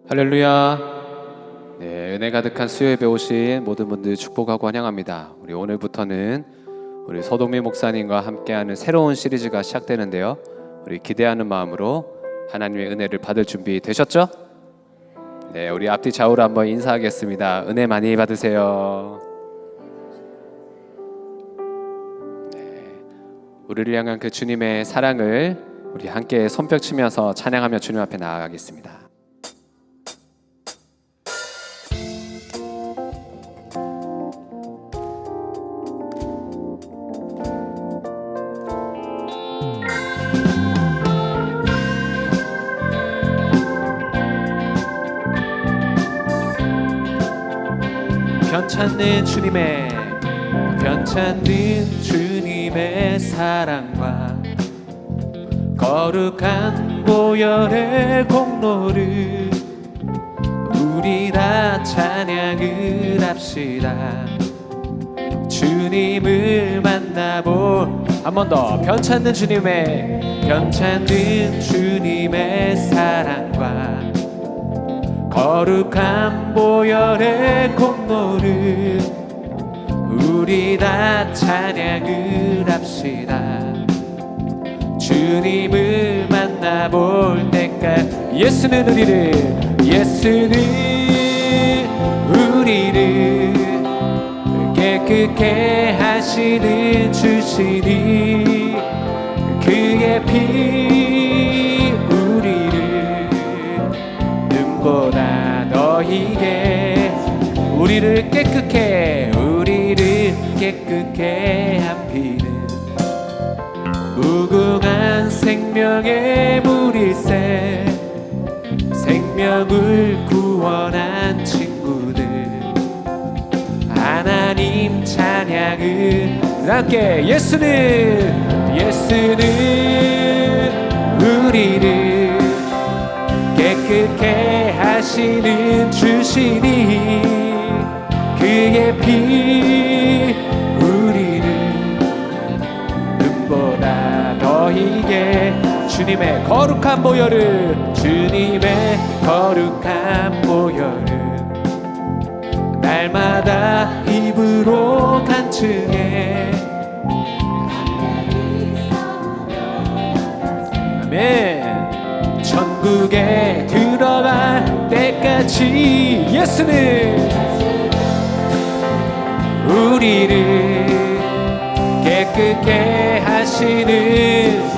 할렐루야. 네, 은혜 가득한 수요예배 오신 모든 분들 축복하고 환영합니다. 우리 오늘부터는 우리 서동미 목사님과 함께하는 새로운 시리즈가 시작되는데요. 우리 기대하는 마음으로 하나님의 은혜를 받을 준비 되셨죠? 네, 우리 앞뒤 좌우로 한번 인사하겠습니다. 은혜 많이 받으세요. 네, 우리를 향한 그 주님의 사랑을 우리 함께 손뼉치면서 찬양하며 주님 앞에 나아가겠습니다. 변찮는 주님의 사랑과 거룩한 보혈의 공로를 우리 다 찬양을 합시다. 주님을 만나볼 한 번 더 변찮는 주님의 사랑과 거룩한 보혈의 공로를 우리 다 찬양을 합시다. 주님을 만나볼 때까지 예수는 우리를 깨끗게 하시는 주시니 그의 피 우리를 눈보다 더 희게 우리를 깨끗게 한 피는 무궁한 생명의 물일새 생명을 구원한 친구들 하나님 찬양을 함께 예수는 우리를 깨끗게 하시는 주시니 그의 피 우리를 눈보다 더 희게 주님의 거룩한 보혈을 날마다 입으로 간증해 아멘. 천국에 들어갈 때까지 예수는 우리를 깨끗게 하시는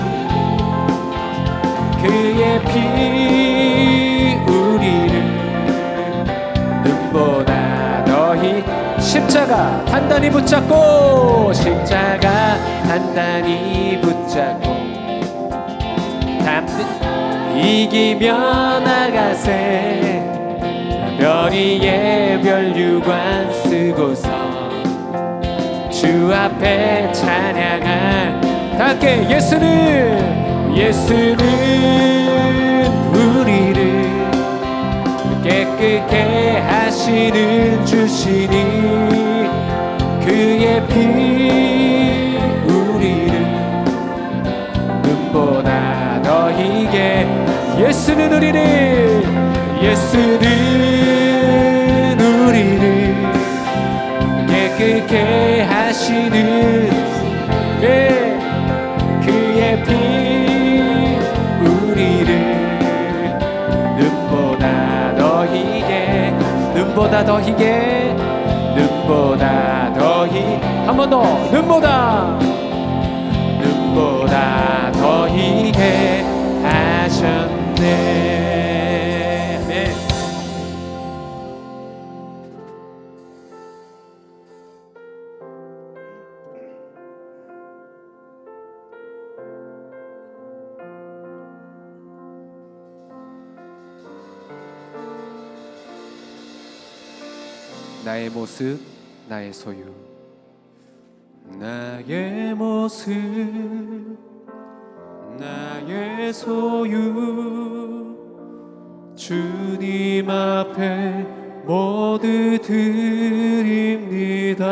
그의 피 우리를 눈보다 더히 십자가 단단히 붙잡고 이기며 나가세 별위의 별유관 쓰고서 주 앞에 찬양할 함께 예수는 우리를 깨끗게 하시는 주시니 그의 피 우리를 눈보다 더 희게 예수는 우리를 깨끗게 하시는 그의 피 우리를 눈보다 더 희게 한 번 더 눈보다 더 희게 하셨네. 나의 모습, 나의 소유. 나의 모습, 나의 소유. 주님 앞에 모두 드립니다.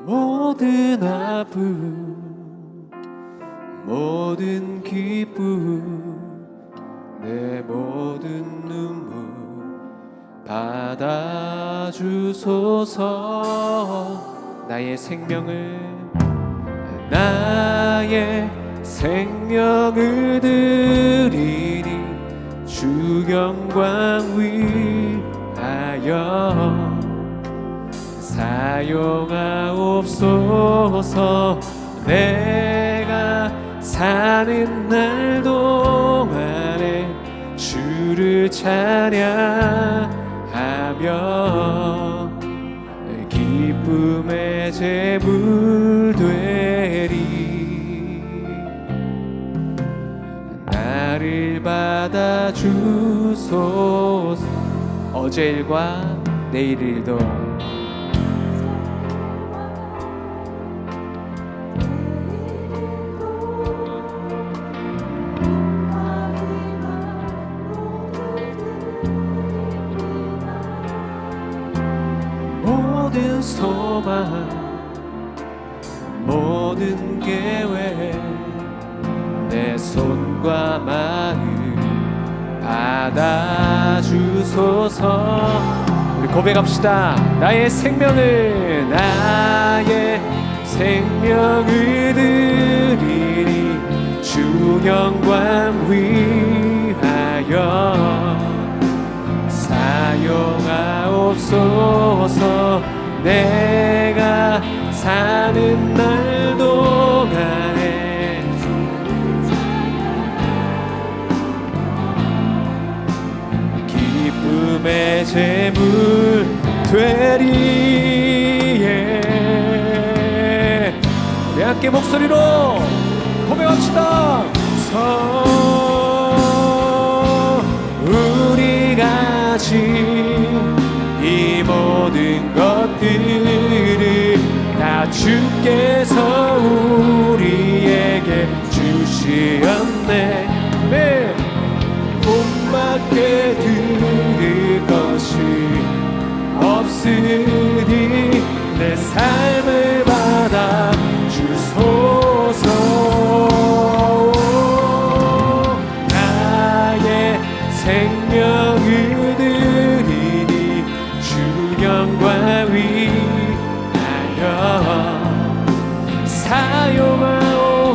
모든 아픔, 모든 기쁨 내 모든 눈물 받아주소서. 나의 생명을 드리니 주 영광 위하여 사용하옵소서. 내가 사는 날 동안에 주를 찬양하며 기쁨의 제물 되리. 나를 받아주소서. 어제 일과 내일 일도 모든 소망 모든 계획 내 손과 마음 받아주소서. 우리 고백합시다. 나의 생명을 드리니 주 영광 위하여 사용하옵소서. 내가 사는 날 동안에 기쁨의 제물 되리. 우리 함께 목소리로 고백합시다. 우리가 진 이 모든 것들을 다 주께서 우리에게 주시었네. 네. 돈밖에 드릴 것이 없으니 내 삶을 받아 주소서. 나의 생명을 드리니 주 영광 위하여 사용하옵소서.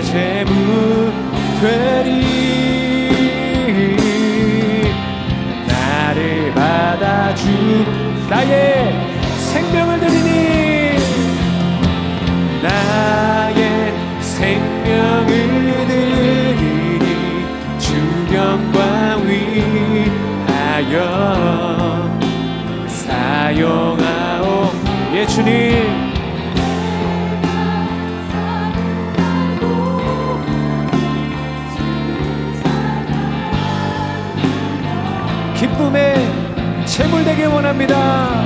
제물 되리. 나를 받아주 나의 생명을 드리니 나의 생명을 드리니 주 영광 위하여 사용하오. 예 주님. 기쁨의 제물 되길 원합니다.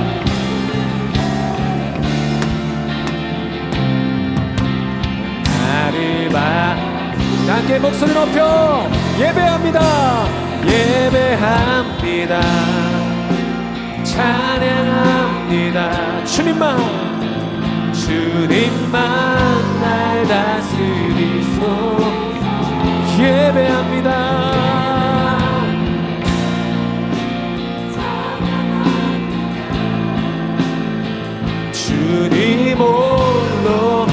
나를 봐. 함께 목소리 높여 예배합니다. 예배합니다. 찬양합니다. 주님만 날 다스리소. 예배합니다. 주님 홀로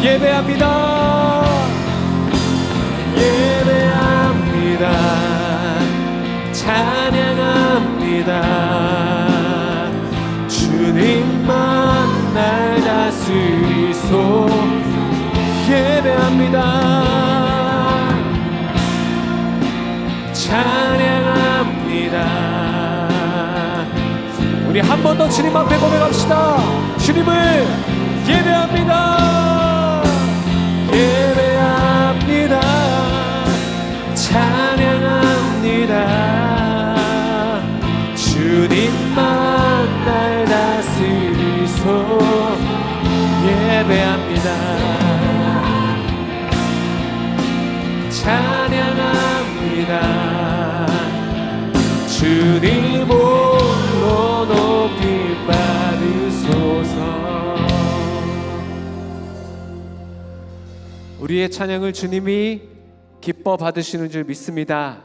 예배합니다. 예배합니다. 찬양합니다. 주님만 날 다스리소. 예배합니다. 찬양합니다. 우리 한 번 더 주님 앞에 고백합시다. 주님을 예배합니다. 예배합니다. 찬양합니다. 주님만 날 다스리소. 예배합니다. 찬양합니다. 주님 홀로 높이 받으소서. 우리의 찬양을 주님이 기뻐 받으시는 줄 믿습니다.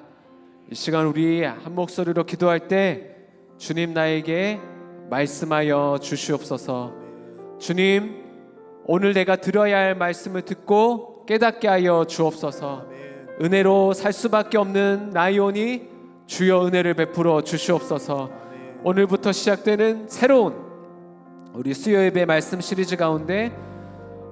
이 시간 우리 한 목소리로 기도할 때 주님 나에게 말씀하여 주시옵소서. 주님, 오늘 내가 들어야 할 말씀을 듣고 깨닫게 하여 주옵소서. 은혜로 살 수밖에 없는 나이오니 주여 은혜를 베풀어 주시옵소서. 오늘부터 시작되는 새로운 우리 수요예배 말씀 시리즈 가운데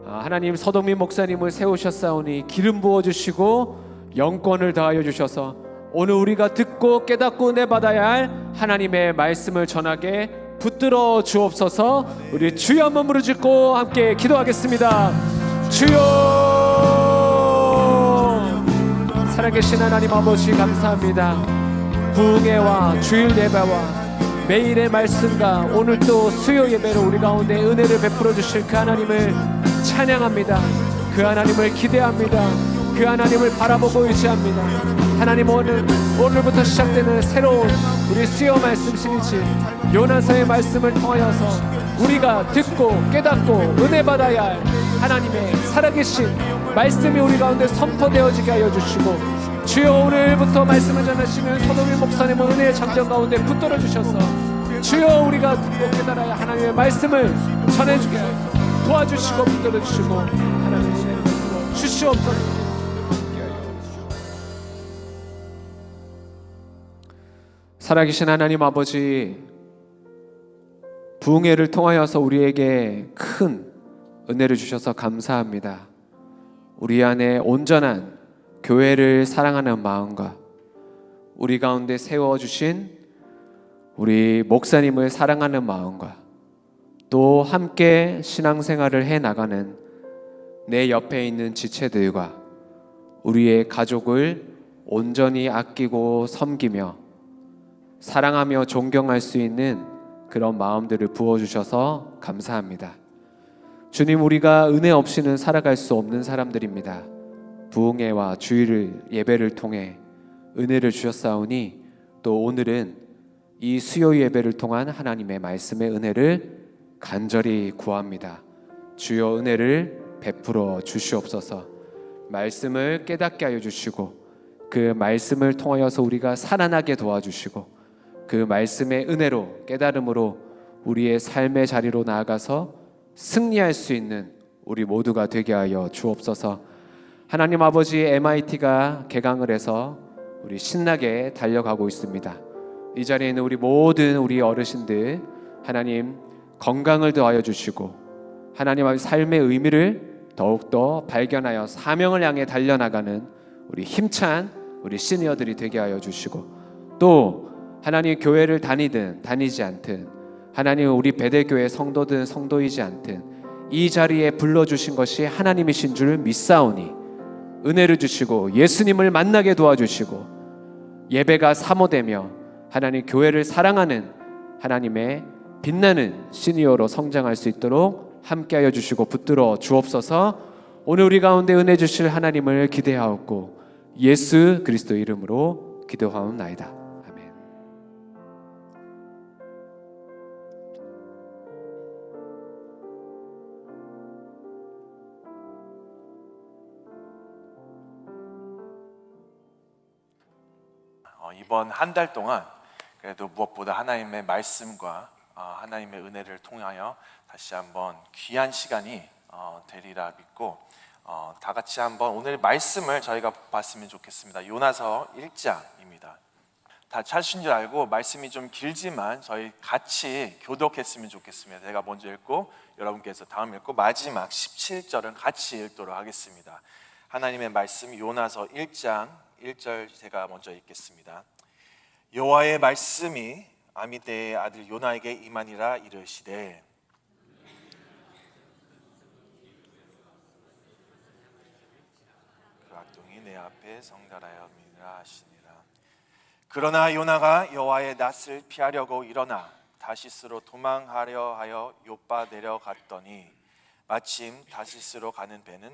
하나님 서동민 목사님을 세우셨사오니 기름 부어주시고 영권을 더하여 주셔서 오늘 우리가 듣고 깨닫고 은혜 받아야 할 하나님의 말씀을 전하게 붙들어 주옵소서. 우리 주여 한번 부르짖고 함께 기도하겠습니다. 주여, 살아계신 하나님 아버지 감사합니다. 부흥회와 주일 예배와 매일의 말씀과 오늘 또 수요 예배로 우리 가운데 은혜를 베풀어 주실 그 하나님을 찬양합니다. 그 하나님을 기대합니다. 그 하나님을 바라보고 의지합니다. 하나님, 오늘부터 시작되는 새로운 우리 수요 말씀 시리즈 요나서의 말씀을 통하여서 우리가 듣고 깨닫고 은혜 받아야 할 하나님의 살아계신 말씀이 우리 가운데 선포되어지게 하여 주시고, 주여 오늘부터 말씀을 전하시는 서동민 목사님을 은혜의 장전 가운데 붙들어 주셔서 주여 우리가 듣고 깨달아야 하나님의 말씀을 전해주게 하여 도와주시고 붙들어 주시고 하나님의 은혜를 베풀어 주시옵소서. 살아계신 하나님 아버지, 부흥회를 통하여서 우리에게 큰 은혜를 주셔서 감사합니다. 우리 안에 온전한 교회를 사랑하는 마음과 우리 가운데 세워주신 우리 목사님을 사랑하는 마음과 또 함께 신앙생활을 해나가는 내 옆에 있는 지체들과 우리의 가족을 온전히 아끼고 섬기며 사랑하며 존경할 수 있는 그런 마음들을 부어주셔서 감사합니다. 주님, 우리가 은혜 없이는 살아갈 수 없는 사람들입니다. 부흥회와 주일 예배를 통해 은혜를 주셨사오니 또 오늘은 이 수요 예배를 통한 하나님의 말씀의 은혜를 간절히 구합니다. 주여 은혜를 베풀어 주시옵소서. 말씀을 깨닫게 하여 주시고 그 말씀을 통하여서 우리가 살아나게 도와주시고 그 말씀의 은혜로 깨달음으로 우리의 삶의 자리로 나아가서 승리할 수 있는 우리 모두가 되게 하여 주옵소서. 하나님 아버지, MIT가 개강을 해서 우리 신나게 달려가고 있습니다. 이 자리에 있는 우리 모든 우리 어르신들 하나님 건강을 더하여 주시고 하나님 아버지 삶의 의미를 더욱더 발견하여 사명을 향해 달려나가는 우리 힘찬 우리 시니어들이 되게 하여 주시고, 또 하나님 교회를 다니든 다니지 않든 하나님 우리 베델교회 성도든 성도이지 않든 이 자리에 불러주신 것이 하나님이신 줄 믿사오니 은혜를 주시고 예수님을 만나게 도와주시고 예배가 사모되며 하나님 교회를 사랑하는 하나님의 빛나는 시니어로 성장할 수 있도록 함께하여 주시고 붙들어 주옵소서. 오늘 우리 가운데 은혜 주실 하나님을 기대하옵고 예수 그리스도 이름으로 기도하옵나이다. 아멘. 이번 한 달 동안 그래도 무엇보다 하나님의 말씀과 하나님의 은혜를 통하여 다시 한번 귀한 시간이 되리라 믿고 다 같이 한번 오늘 말씀을 저희가 봤으면 좋겠습니다. 요나서 1장입니다. 다 찾으신 줄 알고 말씀이 좀 길지만 저희 같이 교독했으면 좋겠습니다. 제가 먼저 읽고 여러분께서 다음 읽고 마지막 17절은 같이 읽도록 하겠습니다. 하나님의 말씀 요나서 1장 1절 제가 먼저 읽겠습니다. 여호와의 말씀이 아미떼의 아들 요나에게 임하니라 이르시되 그 악동이 내 앞에 성달하여미라 하시니라. 그러나 요나가 여호와의 낯을 피하려고 일어나 다시스로 도망하려 하여 요빠 내려갔더니 마침 다시스로 가는 배는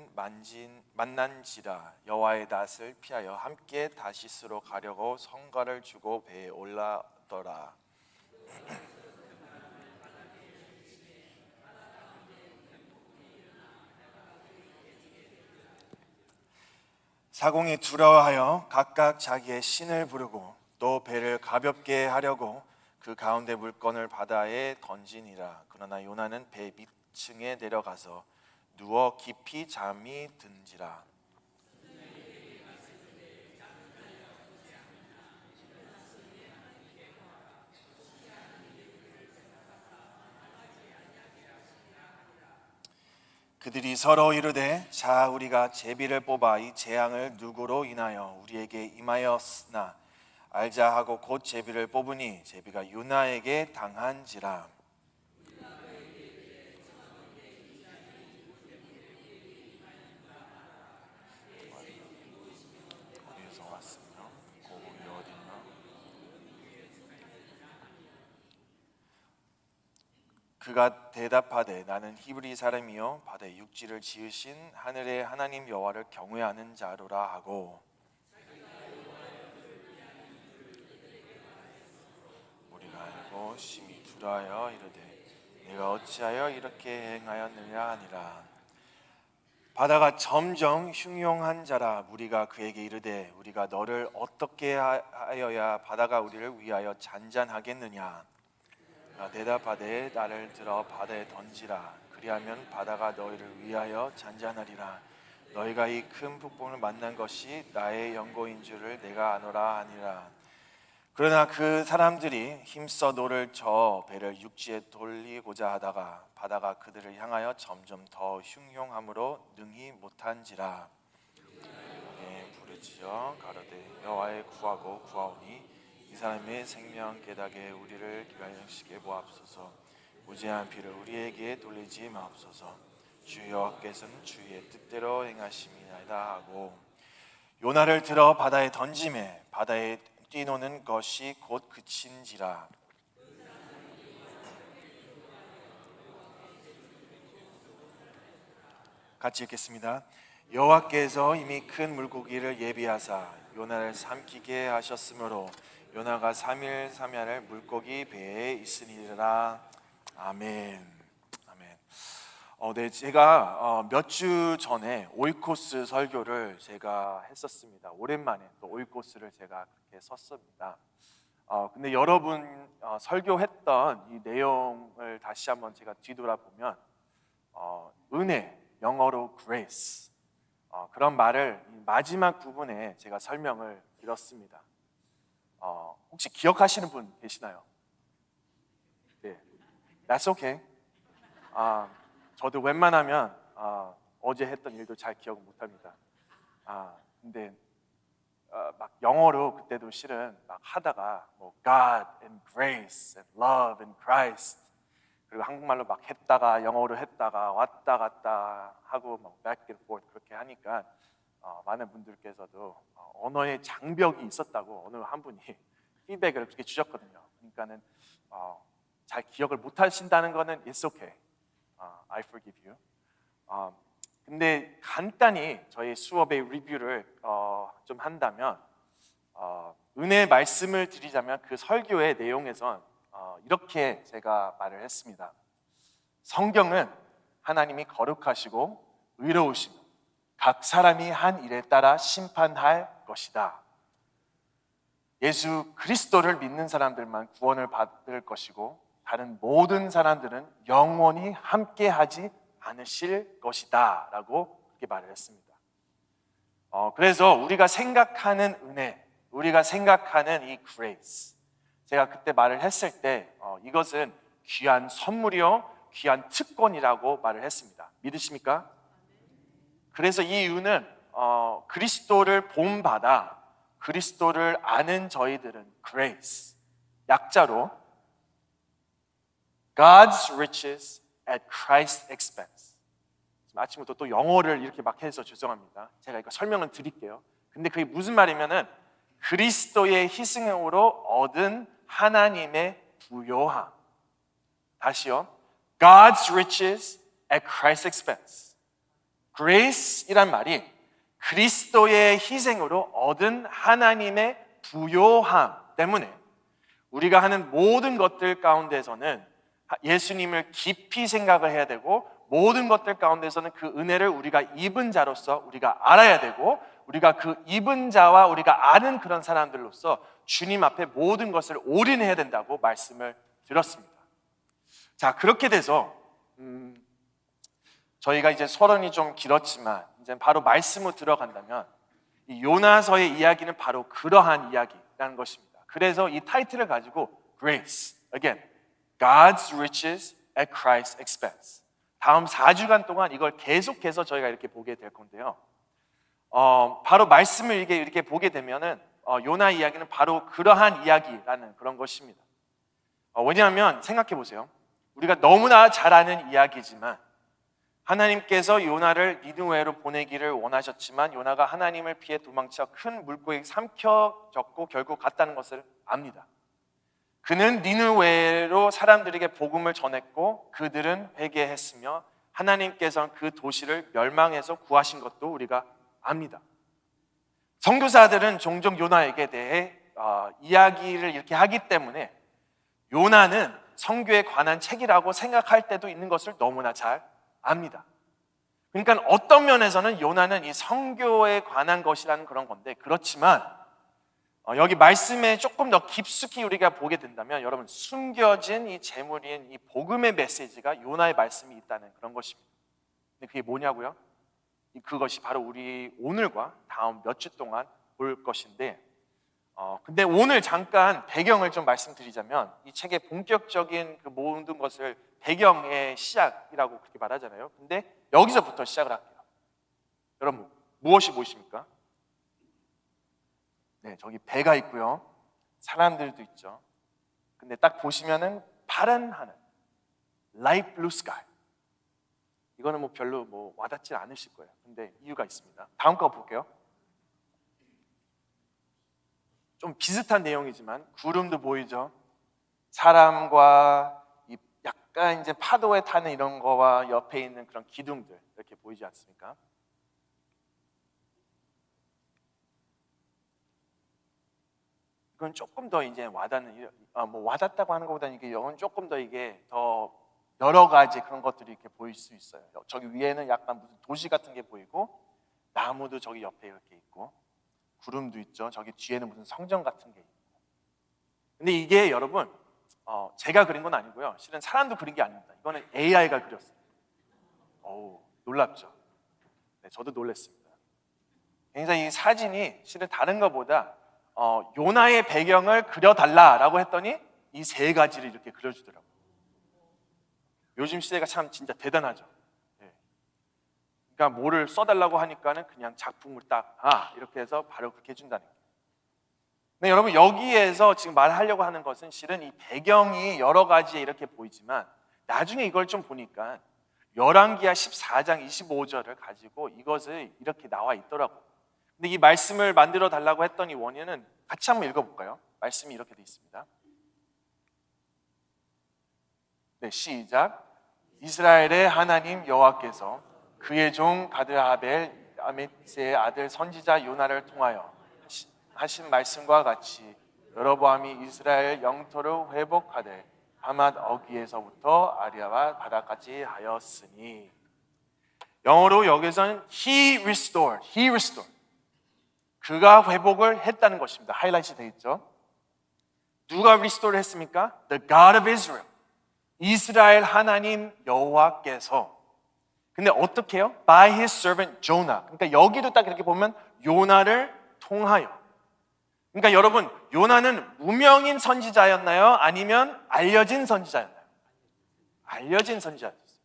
만난지라 여호와의 낯을 피하여 함께 다시스로 가려고 성과를 주고 배에 같더라. 사공이 두려워하여 각각 자기의 신을 부르고 또 배를 가볍게 하려고 그 가운데 물건을 바다에 던지니라. 그러나 요나는 배 밑층에 내려가서 누워 깊이 잠이 든지라. 그들이 서로 이르되 자 우리가 제비를 뽑아 이 재앙을 누구로 인하여 우리에게 임하였으나 알자 하고 곧 제비를 뽑으니 제비가 요나에게 당한지라. 어디에서 왔으며 거기 어디나. 그가 대답하되 나는 히브리 사람이요 바다의 육지를 지으신 하늘의 하나님 여호와를 경외하는 자로라 하고 우리가 알고 심히 두려하여 이르되 내가 어찌하여 이렇게 행하였느냐 하니라. 바다가 점점 흉용한 자라. 우리가 그에게 이르되 우리가 너를 어떻게 하여야 바다가 우리를 위하여 잔잔하겠느냐. 대답하되 나를 들어 바다에 던지라. 그리하면 바다가 너희를 위하여 잔잔하리라. 너희가 이 큰 폭풍을 만난 것이 나의 연고인 줄을 내가 아노라 하니라. 그러나 그 사람들이 힘써 노를 저어 배를 육지에 돌리고자 하다가 바다가 그들을 향하여 점점 더 흉흉함으로 능히 못한지라. 부르짖어 가로되 여호와의 구하고 구하오니 이 사람의 생명 깨닫게 우리를 기발시게 보옵소서. 무죄한 피를 우리에게 돌리지 마옵소서. 주 여호와께서는 주의 뜻대로 행하심이나이다 하고 요나를 들어 바다에 던짐에 바다에 뛰노는 것이 곧 그친지라. 같이 읽겠습니다. 여호와께서 이미 큰 물고기를 예비하사 요나를 삼키게 하셨으므로 요나가 3일 3야를 물고기 배에 있으니라. 아멘. 아멘. 네, 제가 몇 주 전에 오이코스 설교를 제가 했었습니다. 오랜만에 또 오이코스를 제가 그렇게 섰습니다. 근데 여러분 설교했던 이 내용을 다시 한번 제가 뒤돌아보면 은혜, 영어로 grace, 그런 말을 마지막 부분에 제가 설명을 드렸습니다. 혹시 기억하시는 분 계시나요? 네, that's okay. 저도 웬만하면 어제 했던 일도 잘 기억 못합니다. 근데 막 영어로 그때도 실은 막 하다가 뭐 God and grace and love and Christ 그리고 한국말로 막 했다가 영어로 했다가 왔다 갔다 하고 막 back and forth 그렇게 하니까 많은 분들께서도 언어의 장벽이 있었다고 어느 한 분이 피드백을 그렇게 주셨거든요. 그러니까는 잘 기억을 못 하신다는 거는 it's okay. I forgive you. 근데 간단히 저희 수업의 리뷰를 좀 한다면 은혜의 말씀을 드리자면 그 설교의 내용에선 이렇게 제가 말을 했습니다. 성경은 하나님이 거룩하시고 의로우시며 각 사람이 한 일에 따라 심판할 것이다. 예수 그리스도를 믿는 사람들만 구원을 받을 것이고 다른 모든 사람들은 영원히 함께하지 않으실 것이다 라고 그렇게 말을 했습니다. 그래서 우리가 생각하는 은혜, 우리가 생각하는 이 grace, 제가 그때 말을 했을 때 이것은 귀한 선물이요 귀한 특권이라고 말을 했습니다. 믿으십니까? 그래서 이 이유는 그리스도를 본받아 그리스도를 아는 저희들은 grace, 약자로 God's riches at Christ's expense. 아침부터 또 영어를 이렇게 막 해서 죄송합니다. 제가 이거 설명을 드릴게요. 근데 그게 무슨 말이면은 그리스도의 희생으로 얻은 하나님의 부요함. 다시요. God's riches at Christ's expense. Grace이란 말이 그리스도의 희생으로 얻은 하나님의 부요함 때문에 우리가 하는 모든 것들 가운데서는 예수님을 깊이 생각을 해야 되고, 모든 것들 가운데서는 그 은혜를 우리가 입은 자로서 우리가 알아야 되고, 우리가 그 입은 자와 우리가 아는 그런 사람들로서 주님 앞에 모든 것을 올인해야 된다고 말씀을 드렸습니다. 자, 그렇게 돼서 저희가 이제 서론이 좀 길었지만 이제 바로 말씀으로 들어간다면, 이 요나서의 이야기는 바로 그러한 이야기라는 것입니다. 그래서 이 타이틀을 가지고 Grace, again, God's riches at Christ's expense. 다음 4주간 동안 이걸 계속해서 저희가 이렇게 보게 될 건데요. 바로 말씀을 이렇게 보게 되면은 요나 이야기는 바로 그러한 이야기라는 그런 것입니다. 왜냐하면 생각해 보세요. 우리가 너무나 잘 아는 이야기지만 하나님께서 요나를 니느웨로 보내기를 원하셨지만 요나가 하나님을 피해 도망쳐 큰 물고기에 삼켜졌고 결국 갔다는 것을 압니다. 그는 니느웨로 사람들에게 복음을 전했고 그들은 회개했으며 하나님께서는 그 도시를 멸망해서 구하신 것도 우리가 압니다. 선교사들은 종종 요나에게 대해 이야기를 이렇게 하기 때문에 요나는 선교에 관한 책이라고 생각할 때도 있는 것을 너무나 잘 압니다. 그러니까 어떤 면에서는 요나는 이 선교에 관한 것이라는 그런 건데, 그렇지만 여기 말씀에 조금 더 깊숙이 우리가 보게 된다면 여러분, 숨겨진 이 재물인 이 복음의 메시지가 요나의 말씀이 있다는 그런 것입니다. 근데 그게 뭐냐고요? 그것이 바로 우리 오늘과 다음 몇 주 동안 볼 것인데, 근데 오늘 잠깐 배경을 좀 말씀드리자면, 이 책의 본격적인 그 모든 것을 배경의 시작이라고 그렇게 말하잖아요. 근데 여기서부터 시작을 할게요. 여러분, 무엇이 보이십니까? 네, 저기 배가 있고요. 사람들도 있죠. 근데 딱 보시면은 파란 하늘, light blue sky. 이거는 뭐 별로 와닿지 않으실 거예요. 근데 이유가 있습니다. 다음 거 볼게요. 좀 비슷한 내용이지만 구름도 보이죠. 사람과 이 약간 이제 파도에 타는 이런 거와 옆에 있는 그런 기둥들 이렇게 보이지 않습니까? 이건 조금 더 이제 와닿는, 와닿다고 하는 것보다는 이게 조금 더 이게 더 여러 가지 그런 것들이 이렇게 보일 수 있어요. 저기 위에는 약간 무슨 도시 같은 게 보이고, 나무도 저기 옆에 이렇게 있고, 구름도 있죠. 저기 뒤에는 무슨 성전 같은 게 있고. 근데 이게 여러분, 제가 그린 건 아니고요. 실은 사람도 그린 게 아닙니다. 이거는 AI가 그렸어요. 놀랍죠? 네, 저도 놀랐습니다. 굉장히 이 사진이 실은 다른 것보다 요나의 배경을 그려달라라고 했더니 이 세 가지를 이렇게 그려주더라고요. 요즘 시대가 참 진짜 대단하죠. 네. 그러니까 뭐를 써달라고 하니까는 그냥 작품을 딱 이렇게 해서 바로 그렇게 해준다는 거예요. 근데 여러분, 여기에서 지금 말하려고 하는 것은 실은 이 배경이 여러 가지 이렇게 보이지만 나중에 이걸 좀 보니까 열왕기하 14장 25절을 가지고 이것을 이렇게 나와 있더라고요. 근데 이 말씀을 만들어 달라고 했던 이 원인은 같이 한번 읽어볼까요? 말씀이 이렇게 돼 있습니다. 네, 시작. 이스라엘의 하나님 여호와께서 그의 종 가드하벨 아메스의 아들 선지자 요나를 통하여 하신 말씀과 같이 여로보암이 이스라엘 영토를 회복하되 하맛 어귀에서부터 아리아와 바다까지 하였으니. 영어로 여기서는 He restored. 그가 회복을 했다는 것입니다. 하이라이트 되어 있죠. 누가 restore 했습니까? The God of Israel. 이스라엘 하나님 여호와께서. 근데 어떻게 해요? By his servant Jonah. 그러니까 여기도 딱 이렇게 보면 요나를 통하여. 그러니까 여러분, 요나는 무명인 선지자였나요? 아니면 알려진 선지자였나요? 알려진 선지자였어요.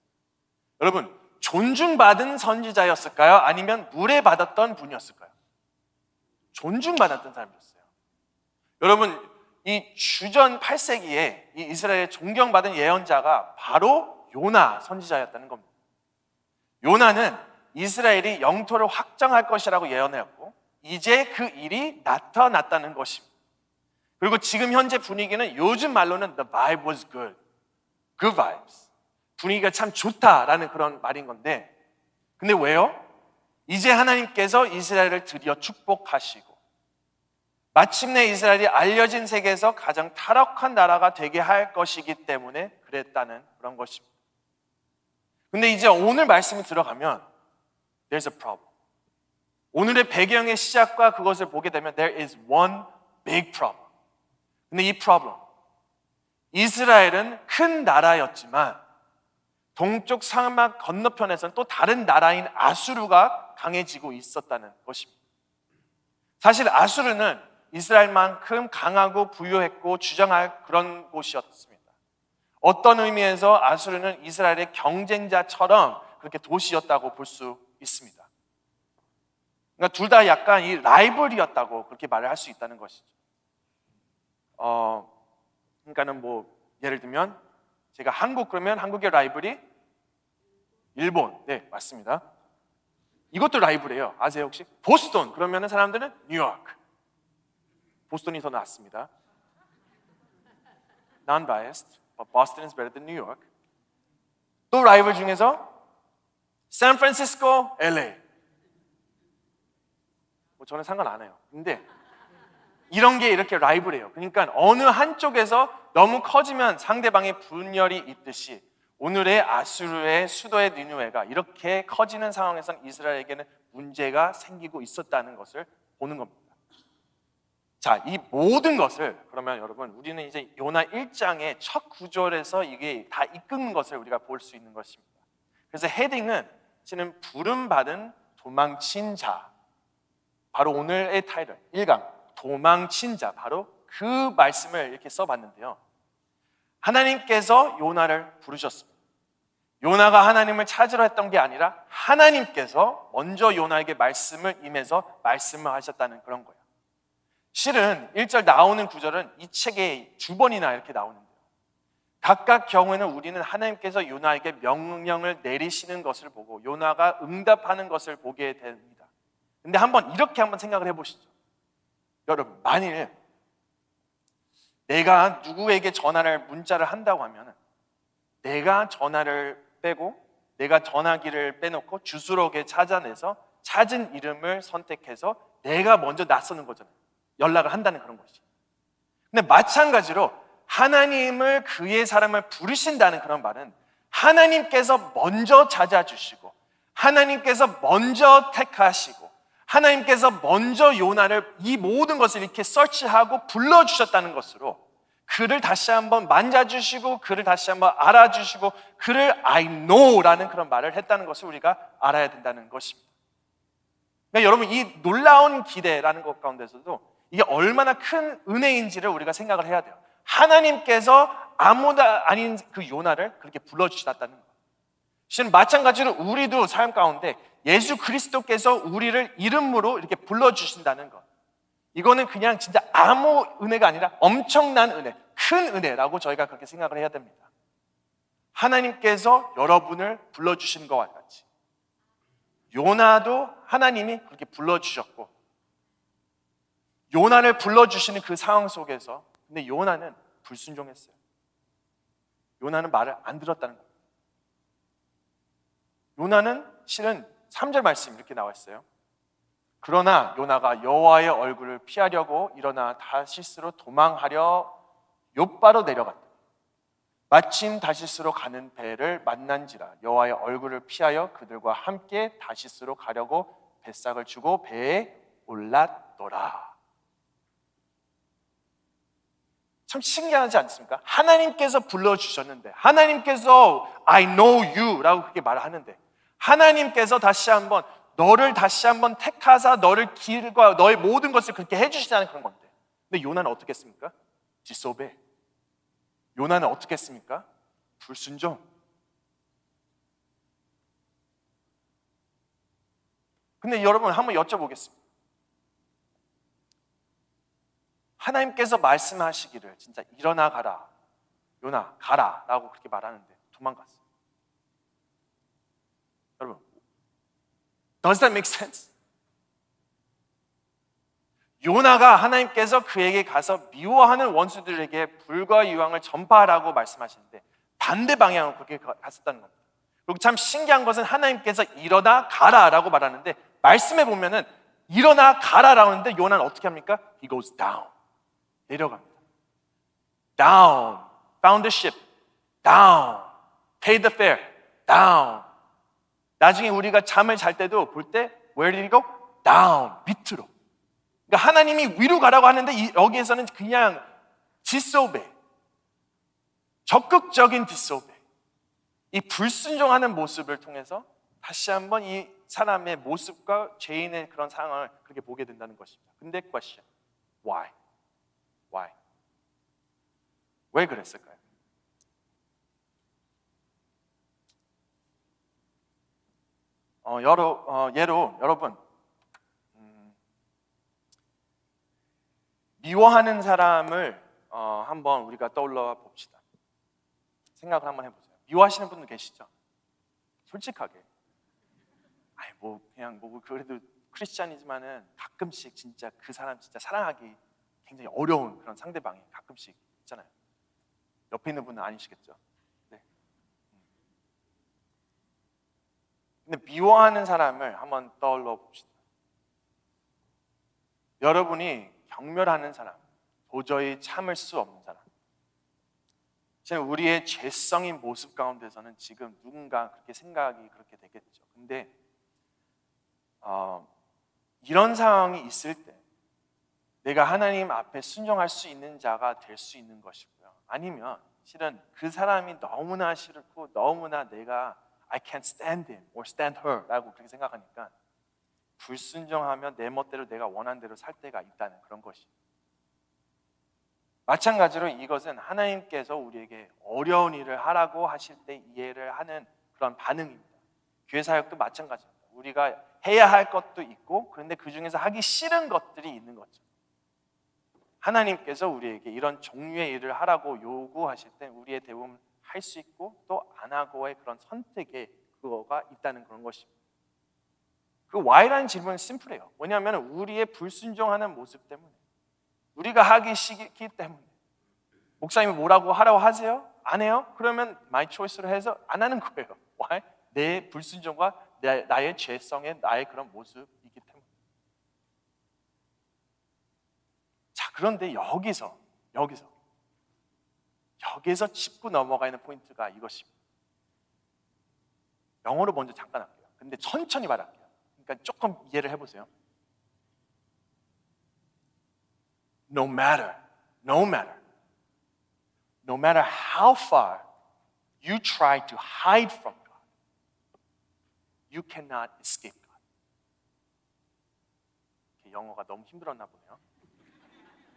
여러분, 존중받은 선지자였을까요? 아니면 물에받았던 분이었을까요? 존중받았던 사람이었어요. 여러분, 이 주전 8세기에 이 이스라엘의 존경받은 예언자가 바로 요나 선지자였다는 겁니다. 요나는 이스라엘이 영토를 확정할 것이라고 예언했고 이제 그 일이 나타났다는 것입니다. 그리고 지금 현재 분위기는 요즘 말로는 the vibe was good. good vibes. 분위기가 참 좋다라는 그런 말인 건데, 근데 왜요? 이제 하나님께서 이스라엘을 드디어 축복하시고 마침내 이스라엘이 알려진 세계에서 가장 타락한 나라가 되게 할 것이기 때문에 그랬다는 그런 것입니다. 근데 이제 오늘 말씀이 들어가면 there's a problem. 오늘의 배경의 시작과 그것을 보게 되면 there is one big problem. 근데 이 problem, 이스라엘은 큰 나라였지만 동쪽 사막 건너편에서는 또 다른 나라인 아수르가 강해지고 있었다는 것입니다. 사실 아수르는 이스라엘만큼 강하고 부유했고 주장할 그런 곳이었습니다. 어떤 의미에서 아수르는 이스라엘의 경쟁자처럼 그렇게 도시였다고 볼 수 있습니다. 그러니까 둘 다 약간 이 라이벌이었다고 그렇게 말을 할 수 있다는 것이죠. 그러니까는 뭐 예를 들면 제가 한국 그러면 한국의 라이벌이 일본, 네 맞습니다. 이것도 라이벌이에요. 아세요 혹시? 보스턴 그러면은 사람들은 뉴욕. 보스턴이 더 낫습니다. Non-biased, but Boston is better than New York. 또 라이벌 중에서 샌프란시스코, LA. 뭐 저는 상관 안 해요. 근데 이런 게 이렇게 라이벌이에요. 그러니까 어느 한쪽에서 너무 커지면 상대방의 분열이 있듯이 오늘의 아수르의 수도의 니느웨가 이렇게 커지는 상황에서는 이스라엘에게는 문제가 생기고 있었다는 것을 보는 겁니다. 자, 이 모든 것을 그러면 여러분 우리는 이제 요나 1장의 첫 구절에서 이게 다 이끄는 것을 우리가 볼 수 있는 것입니다. 그래서 헤딩은 지금 부름받은 도망친 자, 바로 오늘의 타이틀 1강 도망친 자, 바로 그 말씀을 이렇게 써봤는데요. 하나님께서 요나를 부르셨습니다. 요나가 하나님을 찾으러 했던 게 아니라 하나님께서 먼저 요나에게 말씀을 임해서 말씀을 하셨다는 그런 거예요. 실은 1절 나오는 구절은 이 책에 두 번이나 이렇게 나오는데요. 각각 경우에는 우리는 하나님께서 요나에게 명령을 내리시는 것을 보고 요나가 응답하는 것을 보게 됩니다. 근데 이렇게 한번 생각을 해보시죠. 여러분, 만일 내가 누구에게 문자를 한다고 하면 내가 전화를 빼고 내가 전화기를 빼놓고 주소록에 찾아내서 찾은 이름을 선택해서 내가 먼저 나서는 거잖아요. 연락을 한다는 그런 것이. 근데 마찬가지로 하나님을 그의 사람을 부르신다는 그런 말은 하나님께서 먼저 찾아주시고 하나님께서 먼저 택하시고 하나님께서 먼저 요나를 이 모든 것을 이렇게 서치하고 불러주셨다는 것으로 그를 다시 한번 만져주시고 그를 다시 한번 알아주시고 그를 I know라는 그런 말을 했다는 것을 우리가 알아야 된다는 것입니다. 그러니까 여러분 이 놀라운 기대라는 것 가운데서도 이게 얼마나 큰 은혜인지를 우리가 생각을 해야 돼요. 하나님께서 아무도 아닌 그 요나를 그렇게 불러주셨다는 것. 실은 마찬가지로 우리도 삶 가운데 예수 그리스도께서 우리를 이름으로 이렇게 불러주신다는 것. 이거는 그냥 진짜 아무 은혜가 아니라 엄청난 은혜, 큰 은혜라고 저희가 그렇게 생각을 해야 됩니다. 하나님께서 여러분을 불러주신 것과 같이 요나도 하나님이 그렇게 불러주셨고 요나를 불러주시는 그 상황 속에서 근데 요나는 불순종했어요. 요나는 말을 안 들었다는 겁니다. 요나는 실은 3절 말씀 이렇게 나와 있어요. 그러나 요나가 여호와의 얼굴을 피하려고 일어나 다시스로 도망하려 욥바로 내려갔다. 마침 다시스로 가는 배를 만난지라 여호와의 얼굴을 피하여 그들과 함께 다시스로 가려고 뱃삭을 주고 배에 올랐더라. 참 신기하지 않습니까? 하나님께서 불러주셨는데 하나님께서 I know you 라고 그렇게 말을 하는데 하나님께서 너를 다시 한번 택하사 너를 길과 너의 모든 것을 그렇게 해주시자는 그런 건데 근데 요나는 어떻게 했습니까? disobey. 요나는 어떻게 했습니까? 불순종. 근데 여러분 한번 여쭤보겠습니다. 하나님께서 말씀하시기를 진짜 일어나 가라 요나 가라 라고 그렇게 말하는데 도망갔어요. 여러분 Does that make sense? 요나가 하나님께서 그에게 가서 미워하는 원수들에게 불과 유황을 전파하라고 말씀하시는데 반대 방향으로 그렇게 갔었다는 겁니다. 그리고 참 신기한 것은 하나님께서 일어나 가라 라고 말하는데 말씀에 보면은 일어나 가라라고 하는데 요나는 어떻게 합니까? He goes down. 내려갑니다. Down. Found the ship. Down. Paid the fare. Down. 나중에 우리가 잠을 잘 때도 볼 때 Where did he go? Down. 밑으로. 그러니까 하나님이 위로 가라고 하는데 여기에서는 그냥 disobey. 적극적인 disobey. 이 불순종하는 모습을 통해서 다시 한번 이 사람의 모습과 죄인의 그런 상황을 그렇게 보게 된다는 것입니다. 근데 question, why? Why? 왜 그랬을까요? 예로 여러분 미워하는 사람을 한번 우리가 떠올려 봅시다. 생각을 한번 해보세요. 미워하시는 분들 계시죠? 솔직하게. 아이 그냥 그래도 크리스찬이지만은 가끔씩 진짜 그 사람 진짜 사랑하기 굉장히 어려운 그런 상대방이 가끔씩 있잖아요. 옆에 있는 분은 아니시겠죠? 네. 근데 미워하는 사람을 한번 떠올려 봅시다. 여러분이 경멸하는 사람, 도저히 참을 수 없는 사람. 지금 우리의 죄성인 모습 가운데서는 지금 누군가 그렇게 생각이 그렇게 되겠죠. 근데 이런 상황이 있을 때 내가 하나님 앞에 순종할 수 있는 자가 될 수 있는 것이고요. 아니면 실은 그 사람이 너무나 싫고 너무나 내가 I can't stand him or stand her 라고 그렇게 생각하니까 불순종하면 내 멋대로 내가 원하는 대로 살 때가 있다는 그런 것이에요. 마찬가지로 이것은 하나님께서 우리에게 어려운 일을 하라고 하실 때 이해를 하는 그런 반응입니다. 교회 사역도 마찬가지입니다. 우리가 해야 할 것도 있고 그런데 그 중에서 하기 싫은 것들이 있는 거죠. 하나님께서 우리에게 이런 종류의 일을 하라고 요구하실 때 우리의 대부분 할 수 있고 또 안 하고의 그런 선택에 그거가 있다는 그런 것입니다. 그 why라는 질문은 심플해요. 왜냐하면 우리의 불순종하는 모습 때문에 우리가 하기 싫기 때문에 목사님이 뭐라고 하라고 하세요? 안 해요? 그러면 my choice로 해서 안 하는 거예요. Why? 내 불순종과 나의 죄성의 나의 그런 모습이기 때문에. 자, 그런데 여기서 짚고 넘어가는 포인트가 이것입니다. 영어로 먼저 잠깐 할게요. 근데 천천히 말할게요. 그러니까 조금 이해를 해보세요. No matter how far you try to hide from God, you cannot escape God. 영어가 너무 힘들었나 보네요.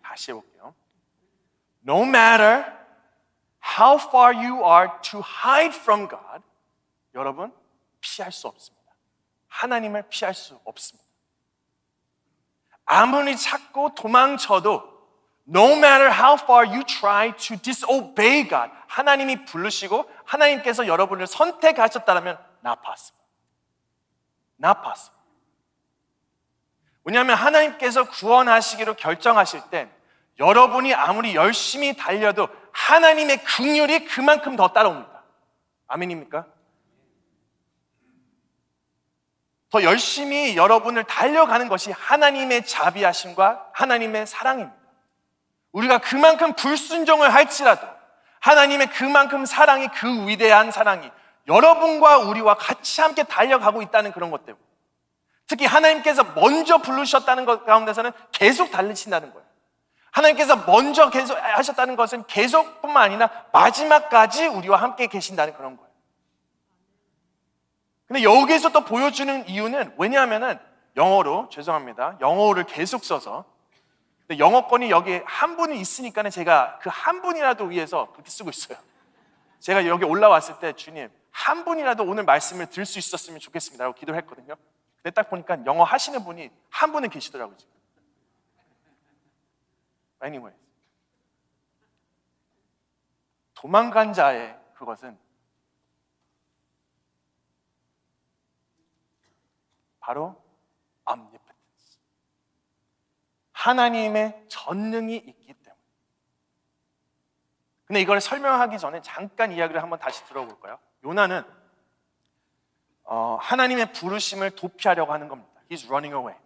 다시 해볼게요. No matter how far you are to hide from God, 여러분 피할 수 없습니다. 하나님을 피할 수 없습니다. 아무리 찾고 도망쳐도 no matter how far you try to disobey God, 하나님이 부르시고 하나님께서 여러분을 선택하셨다면 not possible. Not possible. 왜냐하면 하나님께서 구원하시기로 결정하실 땐 여러분이 아무리 열심히 달려도 하나님의 긍휼이 그만큼 더 따라옵니다. 아멘입니까? 더 열심히 여러분을 달려가는 것이 하나님의 자비하심과 하나님의 사랑입니다. 우리가 그만큼 불순종을 할지라도 하나님의 그만큼 사랑이, 그 위대한 사랑이 여러분과 우리와 같이 함께 달려가고 있다는 그런 것 때문에, 특히 하나님께서 먼저 부르셨다는 것 가운데서는 계속 달리신다는 거예요. 하나님께서 먼저 계속 하셨다는 것은 계속뿐만 아니라 마지막까지 우리와 함께 계신다는 그런 거예요. 근데 여기에서 또 보여주는 이유는 왜냐하면은 영어를 계속 써서, 근데 영어권이 여기 한 분이 있으니까 제가 그 한 분이라도 위해서 그렇게 쓰고 있어요. 제가 여기 올라왔을 때 주님 한 분이라도 오늘 말씀을 들을 수 있었으면 좋겠습니다 라고 기도를 했거든요. 근데 딱 보니까 영어 하시는 분이 한 분은 계시더라고요 지금. Anyway, 도망간 자의 그것은 바로 omnipotence, 하나님의 전능이 있기 때문에. 근데 이걸 설명하기 전에 잠깐 이야기를 한번 다시 들어볼까요? 요나는 하나님의 부르심을 도피하려고 하는 겁니다. He's running away.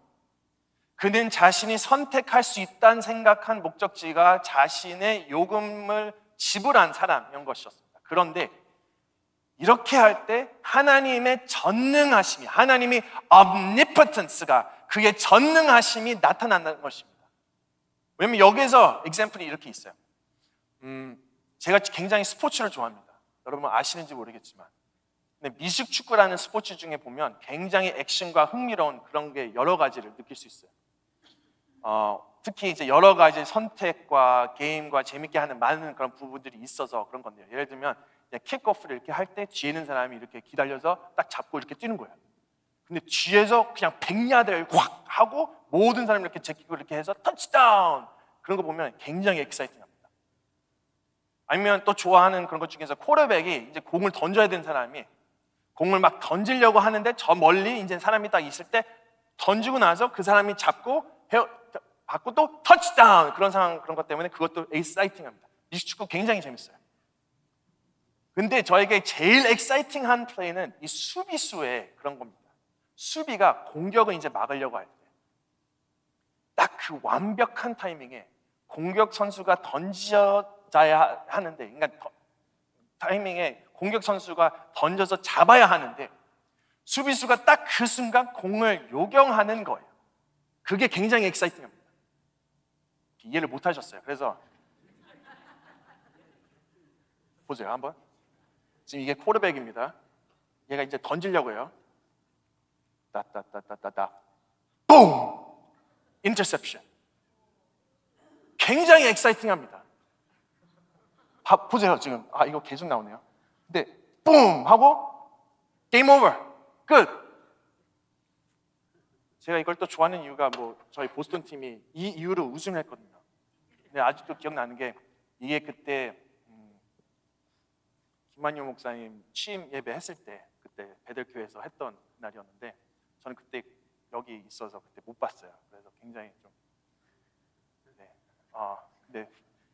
그는 자신이 선택할 수 있다는 생각한 목적지가 자신의 요금을 지불한 사람인 것이었습니다. 그런데 이렇게 할 때 하나님의 전능하심이, 하나님이 omnipotence가, 그의 전능하심이 나타난다는 것입니다. 왜냐하면 여기서 example이 이렇게 있어요. 제가 굉장히 스포츠를 좋아합니다. 여러분 아시는지 모르겠지만, 근데 미식축구라는 스포츠 중에 보면 굉장히 액션과 흥미로운 그런 게 여러 가지를 느낄 수 있어요. 특히 이제 여러 가지 선택과 게임과 재밌게 하는 많은 그런 부분들이 있어서 그런 건데요. 예를 들면 킥오프를 이렇게 할 때 뒤에 있는 사람이 이렇게 기다려서 딱 잡고 이렇게 뛰는 거예요. 근데 뒤에서 그냥 100야드를 확 하고 모든 사람이 이렇게 제끼고 이렇게 해서 터치다운, 그런 거 보면 굉장히 엑사이팅합니다. 아니면 또 좋아하는 그런 것 중에서 쿼터백이 이제 공을 던져야 되는 사람이 공을 막 던지려고 하는데 저 멀리 이제 사람이 딱 있을 때 던지고 나서 그 사람이 잡고 받고 또 터치다운, 그런 상황, 그런 것 때문에 그것도 엑사이팅합니다. 미식축구 굉장히 재밌어요. 근데 저에게 제일 엑사이팅한 플레이는 이 수비수의 그런 겁니다. 수비가 공격을 이제 막으려고 할 때 딱 그 완벽한 타이밍에 공격 선수가 던져야 하는데, 그러니까 타이밍에 공격 선수가 던져서 잡아야 하는데 수비수가 딱 그 순간 공을 요경하는 거예요. 그게 굉장히 엑사이팅합니다. 이해를 못 하셨어요. 그래서 보세요 한번. 지금 이게 쿼터백입니다. 얘가 이제 던지려고 해요. 따따따따따따 뽕! 인터셉션. 굉장히 엑사이팅합니다. 보세요 지금. 이거 계속 나오네요. 근데 뽕! 하고 게임 오버. 끝! 제가 이걸 또 좋아하는 이유가 저희 보스턴 팀이 이 이유로 우승을 했거든요. 근데 아직도 기억나는 게, 이게 그때 김만유 목사님 취임 예배 했을 때, 그때 베들교회에서 했던 날이었는데 저는 그때 여기 있어서 그때 못 봤어요. 그래서 굉장히 좀 근데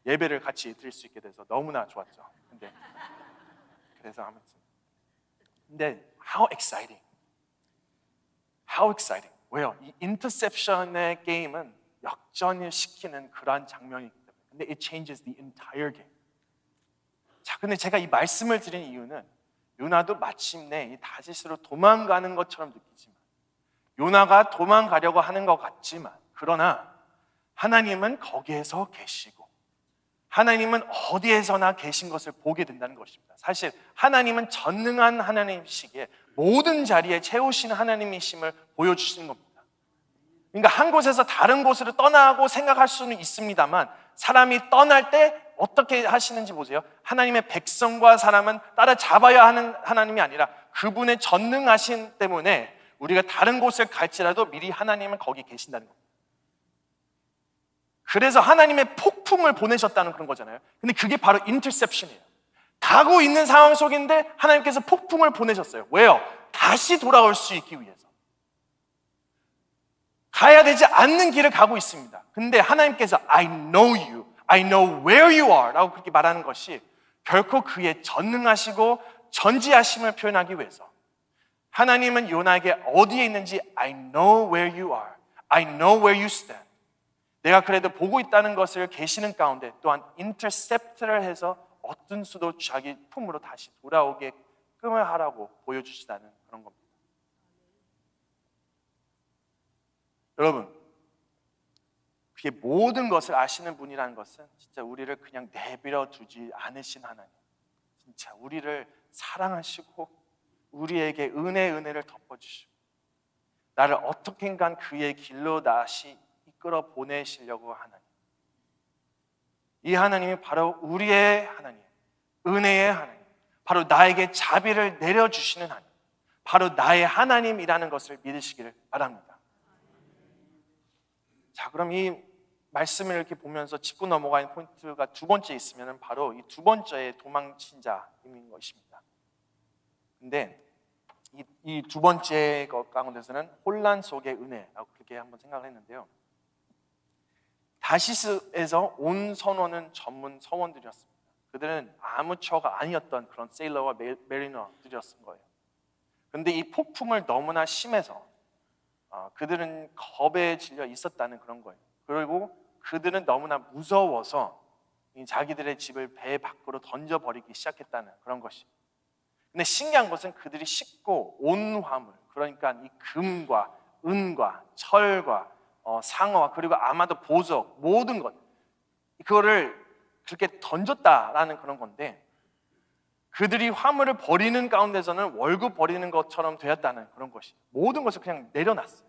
예배를 같이 드릴 수 있게 돼서 너무나 좋았죠. 그래서 아무튼 근데 how exciting. 왜요? 이 인터셉션의 게임은 역전을 시키는 그러한 장면이기 때문에. 근데 it changes the entire game. 자, 근데 제가 이 말씀을 드린 이유는 요나도 마침내 이 다시스로 도망가는 것처럼 느끼지만, 요나가 도망가려고 하는 것 같지만, 그러나 하나님은 거기에서 계시고 하나님은 어디에서나 계신 것을 보게 된다는 것입니다. 사실 하나님은 전능한 하나님이시기에 모든 자리에 채우시는 하나님이심을 보여주시는 겁니다. 그러니까 한 곳에서 다른 곳으로 떠나고 생각할 수는 있습니다만, 사람이 떠날 때 어떻게 하시는지 보세요. 하나님의 백성과 사람은 따라잡아야 하는 하나님이 아니라 그분의 전능하신 때문에 우리가 다른 곳을 갈지라도 미리 하나님은 거기 계신다는 겁니다. 그래서 하나님의 폭풍을 보내셨다는 그런 거잖아요. 근데 그게 바로 인터셉션이에요. 가고 있는 상황 속인데 하나님께서 폭풍을 보내셨어요. 왜요? 다시 돌아올 수 있기 위해서. 가야 되지 않는 길을 가고 있습니다. 근데 하나님께서 I know you, I know where you are 라고 그렇게 말하는 것이 결코 그의 전능하시고 전지하심을 표현하기 위해서, 하나님은 요나에게 어디에 있는지 I know where you are, I know where you stand, 내가 그래도 보고 있다는 것을 계시는 가운데 또한 인터셉트를 해서 어떤 수도 자기 품으로 다시 돌아오게끔 하라고 보여주시다는 그런 겁니다. 여러분, 그게 모든 것을 아시는 분이라는 것은 진짜 우리를 그냥 내버려 두지 않으신 하나님, 진짜 우리를 사랑하시고 우리에게 은혜를 덮어주시고 나를 어떻게든 그의 길로 다시 이끌어 보내시려고 하나님, 이 하나님이 바로 우리의 하나님, 은혜의 하나님, 바로 나에게 자비를 내려주시는 하나님, 바로 나의 하나님이라는 것을 믿으시기를 바랍니다. 자, 그럼 이 말씀을 이렇게 보면서 짚고 넘어가는 포인트가 두 번째 있으면 바로 이 두 번째의 도망친 자인 것입니다. 근데 이 두 번째 것 가운데서는 혼란 속의 은혜라고 그렇게 한번 생각을 했는데요. 다시스에서 온 선원은 전문 서원들이었습니다. 그들은 아무처가 아니었던 그런 세일러와 메리너들이었던 거예요. 그런데 이 폭풍을 너무나 심해서 그들은 겁에 질려 있었다는 그런 거예요. 그리고 그들은 너무나 무서워서 자기들의 집을 배 밖으로 던져버리기 시작했다는 그런 것이. 근데 신기한 것은 그들이 싣고 온 화물, 그러니까 이 금과 은과 철과 상어와 그리고 아마도 보석, 모든 것, 그거를 그렇게 던졌다라는 그런 건데, 그들이 화물을 버리는 가운데서는 월급 버리는 것처럼 되었다는 그런 것이, 모든 것을 그냥 내려놨어요.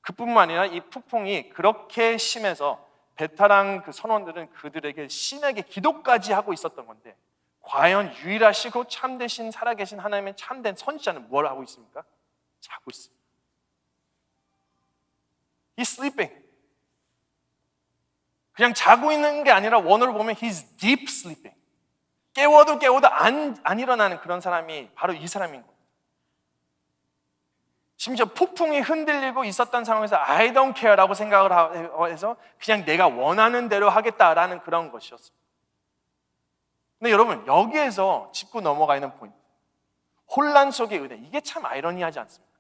그뿐만 아니라 이 폭풍이 그렇게 심해서 베테랑 그 선원들은 그들에게 신에게 기도까지 하고 있었던 건데, 과연 유일하시고 참되신 살아계신 하나님의 참된 선지자는 뭘 하고 있습니까? 자고 있습니다. He's sleeping. 그냥 자고 있는 게 아니라 원어로 보면 He's deep sleeping. 깨워도 안 일어나는 그런 사람이 바로 이 사람인 거예요. 심지어 폭풍이 흔들리고 있었던 상황에서 I don't care라고 생각을 해서 그냥 내가 원하는 대로 하겠다라는 그런 것이었습니다. 근데 여러분, 여기에서 짚고 넘어가 있는 포인트, 혼란 속의 은혜, 이게 참 아이러니하지 않습니까?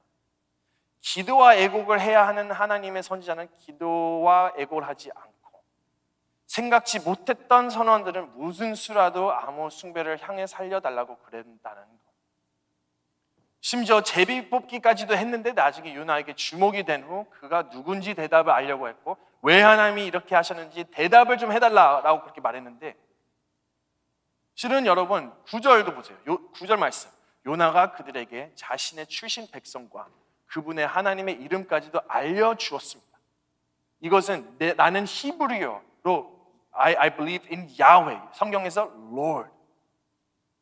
기도와 애곡을 해야 하는 하나님의 선지자는 기도와 애곡을 하지 않고, 생각지 못했던 선원들은 무슨 수라도 아무 숭배를 향해 살려달라고 그랬다는 것. 심지어 제비 뽑기까지도 했는데 나중에 요나에게 주목이 된 후 그가 누군지 대답을 알려고 했고, 왜 하나님이 이렇게 하셨는지 대답을 좀 해달라고 그렇게 말했는데, 실은 여러분 9절도 보세요. 9절 말씀, 요나가 그들에게 자신의 출신 백성과 그분의 하나님의 이름까지도 알려주었습니다. 이것은 나는 히브리어로 I believe in Yahweh, 성경에서 Lord.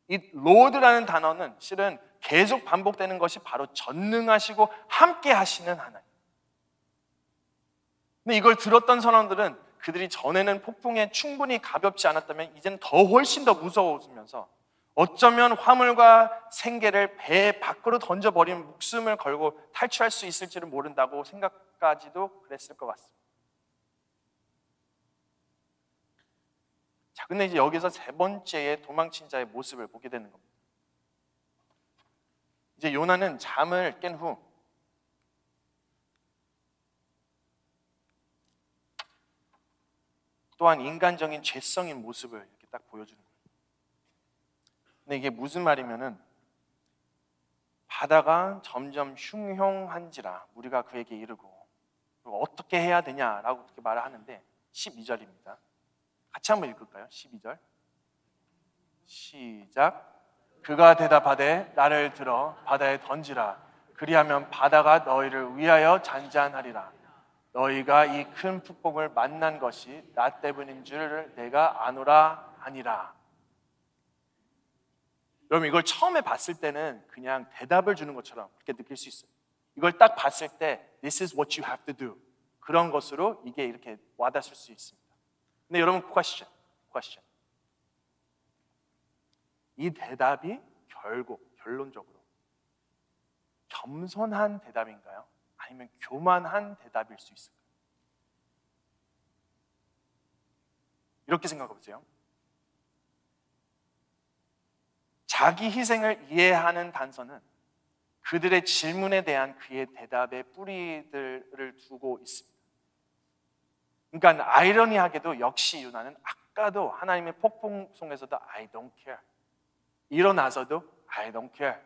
이 Lord라는 단어는 실은 계속 반복되는 것이 바로 전능하시고 함께 하시는 하나님. 근데 이걸 들었던 선원들은 그들이 전에는 폭풍에 충분히 가볍지 않았다면 이제는 훨씬 더 무서워지면서 어쩌면 화물과 생계를 배 밖으로 던져버리면 목숨을 걸고 탈출할 수 있을지를 모른다고 생각까지도 그랬을 것 같습니다. 자, 근데 이제 여기서 세 번째의 도망친 자의 모습을 보게 되는 겁니다. 이제 요나는 잠을 깬 후 또한 인간적인 죄성인 모습을 이렇게 딱 보여주는 거예요. 근데 이게 무슨 말이면은, 바다가 점점 흉흉한지라 우리가 그에게 이르고 어떻게 해야 되냐라고 그렇게 말을 하는데, 12절입니다. 같이 한번 읽을까요? 12절 시작. 그가 대답하되 나를 들어 바다에 던지라. 그리하면 바다가 너희를 위하여 잔잔하리라. 너희가 이 큰 폭풍을 만난 것이 나 때문인 줄을 내가 아노라 하니라. 여러분, 이걸 처음에 봤을 때는 그냥 대답을 주는 것처럼 그렇게 느낄 수 있어요. 이걸 딱 봤을 때 This is what you have to do, 그런 것으로 이게 이렇게 와닿을 수 있습니다. 근데 여러분, question. 이 대답이 결론적으로 겸손한 대답인가요? 아니면 교만한 대답일 수 있을까요? 이렇게 생각해 보세요. 자기 희생을 이해하는 단서는 그들의 질문에 대한 그의 대답의 뿌리들을 두고 있습니다. 그러니까 아이러니하게도 역시 요나는 아까도 하나님의 폭풍 속에서도 I don't care, 일어나서도 I don't care,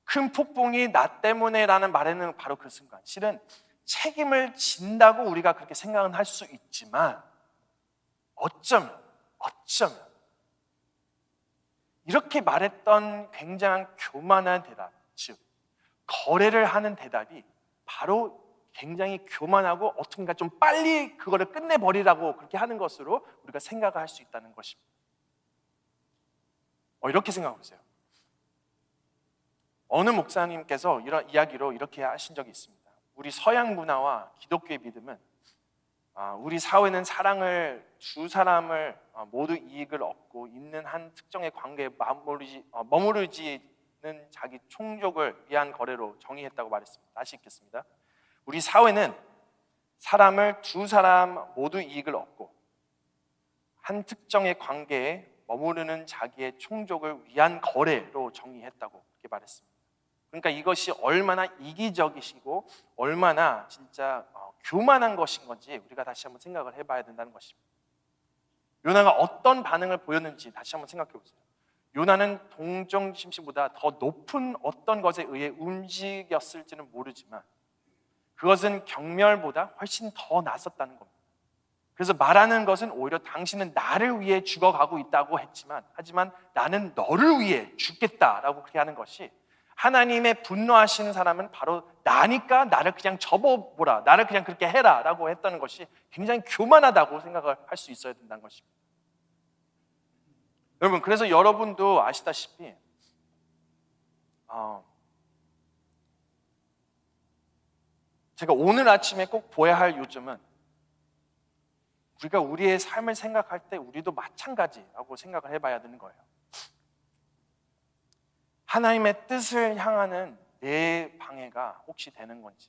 큰 폭풍이 나 때문에라는 말에는 바로 그 순간, 실은 책임을 진다고 우리가 그렇게 생각은 할 수 있지만 어쩌면 이렇게 말했던 굉장한 교만한 대답, 즉 거래를 하는 대답이 바로 굉장히 교만하고 어떻게인가 좀 빨리 그거를 끝내버리라고 그렇게 하는 것으로 우리가 생각을 할 수 있다는 것입니다. 이렇게 생각해 보세요. 어느 목사님께서 이런 이야기로 이렇게 하신 적이 있습니다. 우리 서양 문화와 기독교의 믿음은 우리 사회는 사랑을 두 사람을 모두 이익을 얻고 있는 한 특정의 관계에 머무르지는 자기 총족을 위한 거래로 정의했다고 말했습니다. 다시 읽겠습니다. 우리 사회는 사람을 두 사람 모두 이익을 얻고 한 특정의 관계에 머무르는 자기의 총족을 위한 거래로 정의했다고 그렇게 말했습니다. 그러니까 이것이 얼마나 이기적이시고 얼마나 진짜 교만한 것인 건지 우리가 다시 한번 생각을 해봐야 된다는 것입니다. 요나가 어떤 반응을 보였는지 다시 한번 생각해 보세요. 요나는 동정심씨보다 더 높은 어떤 것에 의해 움직였을지는 모르지만 그것은 경멸보다 훨씬 더 낫었다는 겁니다. 그래서 말하는 것은 오히려 당신은 나를 위해 죽어가고 있다고 했지만 하지만 나는 너를 위해 죽겠다라고 그렇게 하는 것이 하나님의 분노하시는 사람은 바로 나니까 나를 그냥 접어보라, 나를 그냥 그렇게 해라 라고 했다는 것이 굉장히 교만하다고 생각을 할 수 있어야 된다는 것입니다. 여러분, 그래서 여러분도 아시다시피 제가 오늘 아침에 꼭 보아야 할 요점은 우리가 우리의 삶을 생각할 때 우리도 마찬가지라고 생각을 해봐야 되는 거예요. 하나님의 뜻을 향하는 내 방해가 혹시 되는 건지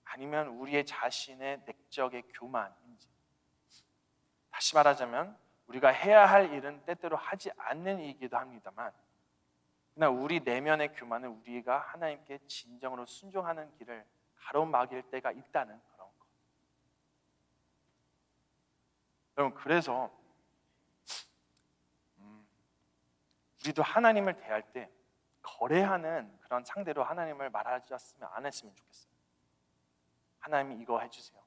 아니면 우리의 자신의 내적의 교만인지, 다시 말하자면 우리가 해야 할 일은 때때로 하지 않는 일이기도 합니다만 그러나 우리 내면의 교만은 우리가 하나님께 진정으로 순종하는 길을 가로막일 때가 있다는 그런 것. 여러분, 그래서 우리도 하나님을 대할 때 거래하는 그런 상대로 하나님을 말하셨으면 안 했으면 좋겠어요. 하나님 이거 해주세요.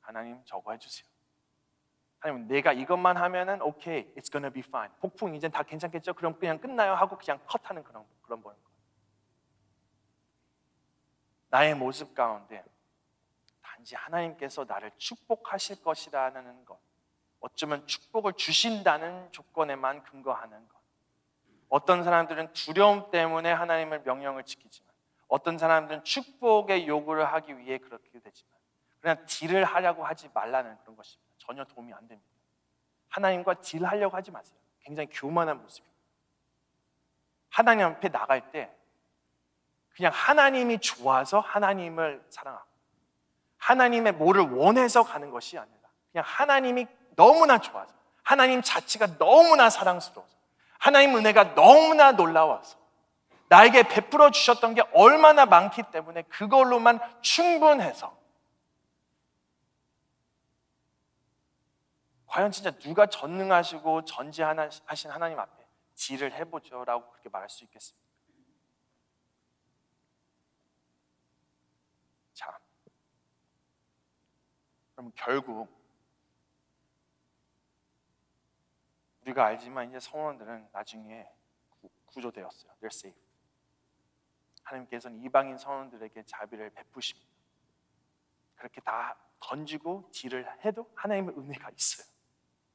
하나님 저거 해주세요. 하나님 내가 이것만 하면은 오케이, it's gonna be fine. 폭풍 이제 다 괜찮겠죠? 그럼 그냥 끝나요 하고 그냥 컷하는 그런 거예요. 나의 모습 가운데 단지 하나님께서 나를 축복하실 것이라는 것, 어쩌면 축복을 주신다는 조건에만 근거하는 것. 어떤 사람들은 두려움 때문에 하나님의 명령을 지키지만 어떤 사람들은 축복의 요구를 하기 위해 그렇게 되지만 그냥 딜을 하려고 하지 말라는 그런 것입니다. 전혀 도움이 안 됩니다. 하나님과 딜하려고 하지 마세요. 굉장히 교만한 모습입니다. 하나님 앞에 나갈 때 그냥 하나님이 좋아서 하나님을 사랑하고 하나님의 뭐를 원해서 가는 것이 아니라 그냥 하나님이 너무나 좋아서 하나님 자체가 너무나 사랑스러워서 하나님 은혜가 너무나 놀라워서 나에게 베풀어 주셨던 게 얼마나 많기 때문에 그걸로만 충분해서 과연 진짜 누가 전능하시고 전지하신 하나님 앞에 딜을 해보죠 라고 그렇게 말할 수 있겠습니까? 자, 그럼 결국 우리가 알지만 이제 성원들은 나중에 구조되었어요. They're saved. 하나님께서는 이방인 성원들에게 자비를 베푸십니다. 그렇게 다 던지고 딜을 해도 하나님의 은혜가 있어요.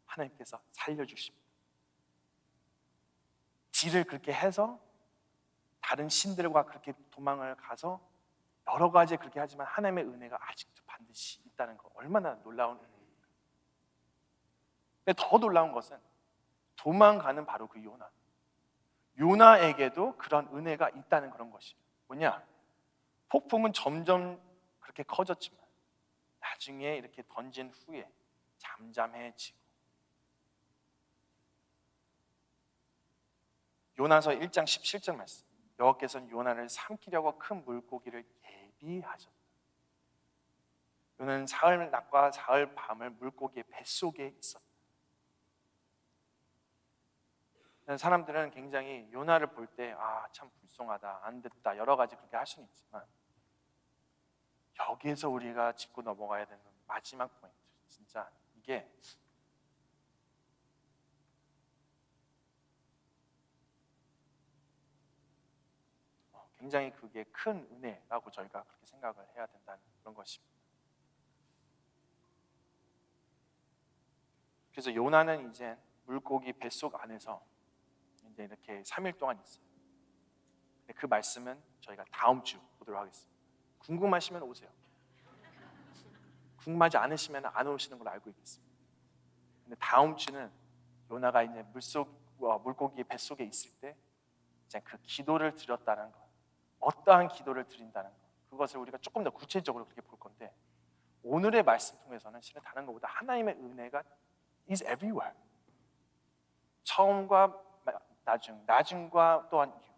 하나님께서 살려주십니다. 딜을 그렇게 해서 다른 신들과 그렇게 도망을 가서 여러 가지 그렇게 하지만 하나님의 은혜가 아직도 반드시 있다는 거 얼마나 놀라운 은혜입니까? 근데 더 놀라운 것은 도망가는 바로 그 요나에게도 그런 은혜가 있다는 그런 것이에요. 뭐냐? 폭풍은 점점 그렇게 커졌지만 나중에 이렇게 던진 후에 잠잠해지고 요나서 1장 17절 말씀, 여호와께서는 요나를 삼키려고 큰 물고기를 예비하셨다. 요나는 사흘 낮과 사흘 밤을 물고기의 뱃속에 있었다. 사람들은 굉장히 요나를 볼 때 참 불쌍하다, 안 됐다, 여러 가지 그렇게 할 수는 있지만 여기에서 우리가 짚고 넘어가야 되는 마지막 포인트, 진짜 이게 굉장히 그게 큰 은혜라고 저희가 그렇게 생각을 해야 된다는 그런 것입니다. 그래서 요나는 이제 물고기 뱃속 안에서 이제 이렇게 3일 동안 있어요. 근데 그 말씀은 저희가 다음 주 보도록 하겠습니다. 궁금하시면 오세요. 궁금하지 않으시면 안 오시는 걸로 알고 있겠습니다. 근데 다음 주는 요나가 이제 물고기 뱃속에 있을 때 이제 그 기도를 드렸다는 것, 어떠한 기도를 드린다는 것, 그것을 우리가 조금 더 구체적으로 그렇게 볼 건데 오늘의 말씀 통해서는 실은 다른 것보다 하나님의 은혜가 is everywhere. 처음과 나중과 또한 이후.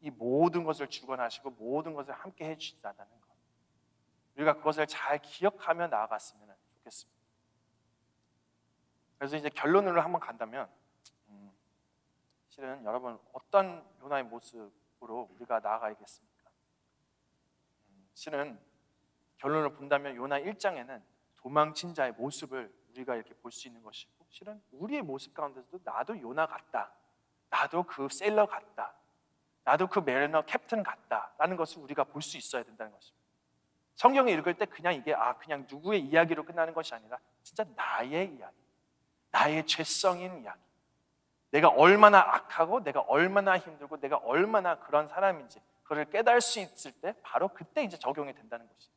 이 모든 것을 주관하시고 모든 것을 함께 해주신다는 것. 우리가 그것을 잘 기억하며 나아갔으면 좋겠습니다. 그래서 이제 결론으로 한번 간다면 실은 여러분 어떤 요나의 모습으로 우리가 나아가야겠습니까? 실은 결론을 본다면 요나 1장에는 도망친 자의 모습을 우리가 이렇게 볼 수 있는 것이고, 실은 우리의 모습 가운데서도 나도 요나 같다, 나도 그 세일러 같다, 나도 그 메리너 캡틴 같다 라는 것을 우리가 볼 수 있어야 된다는 것입니다. 성경을 읽을 때 그냥 이게 그냥 누구의 이야기로 끝나는 것이 아니라 진짜 나의 이야기, 나의 죄성인 이야기, 내가 얼마나 악하고 내가 얼마나 힘들고 내가 얼마나 그런 사람인지 그걸 깨달을 수 있을 때 바로 그때 이제 적용이 된다는 것이죠.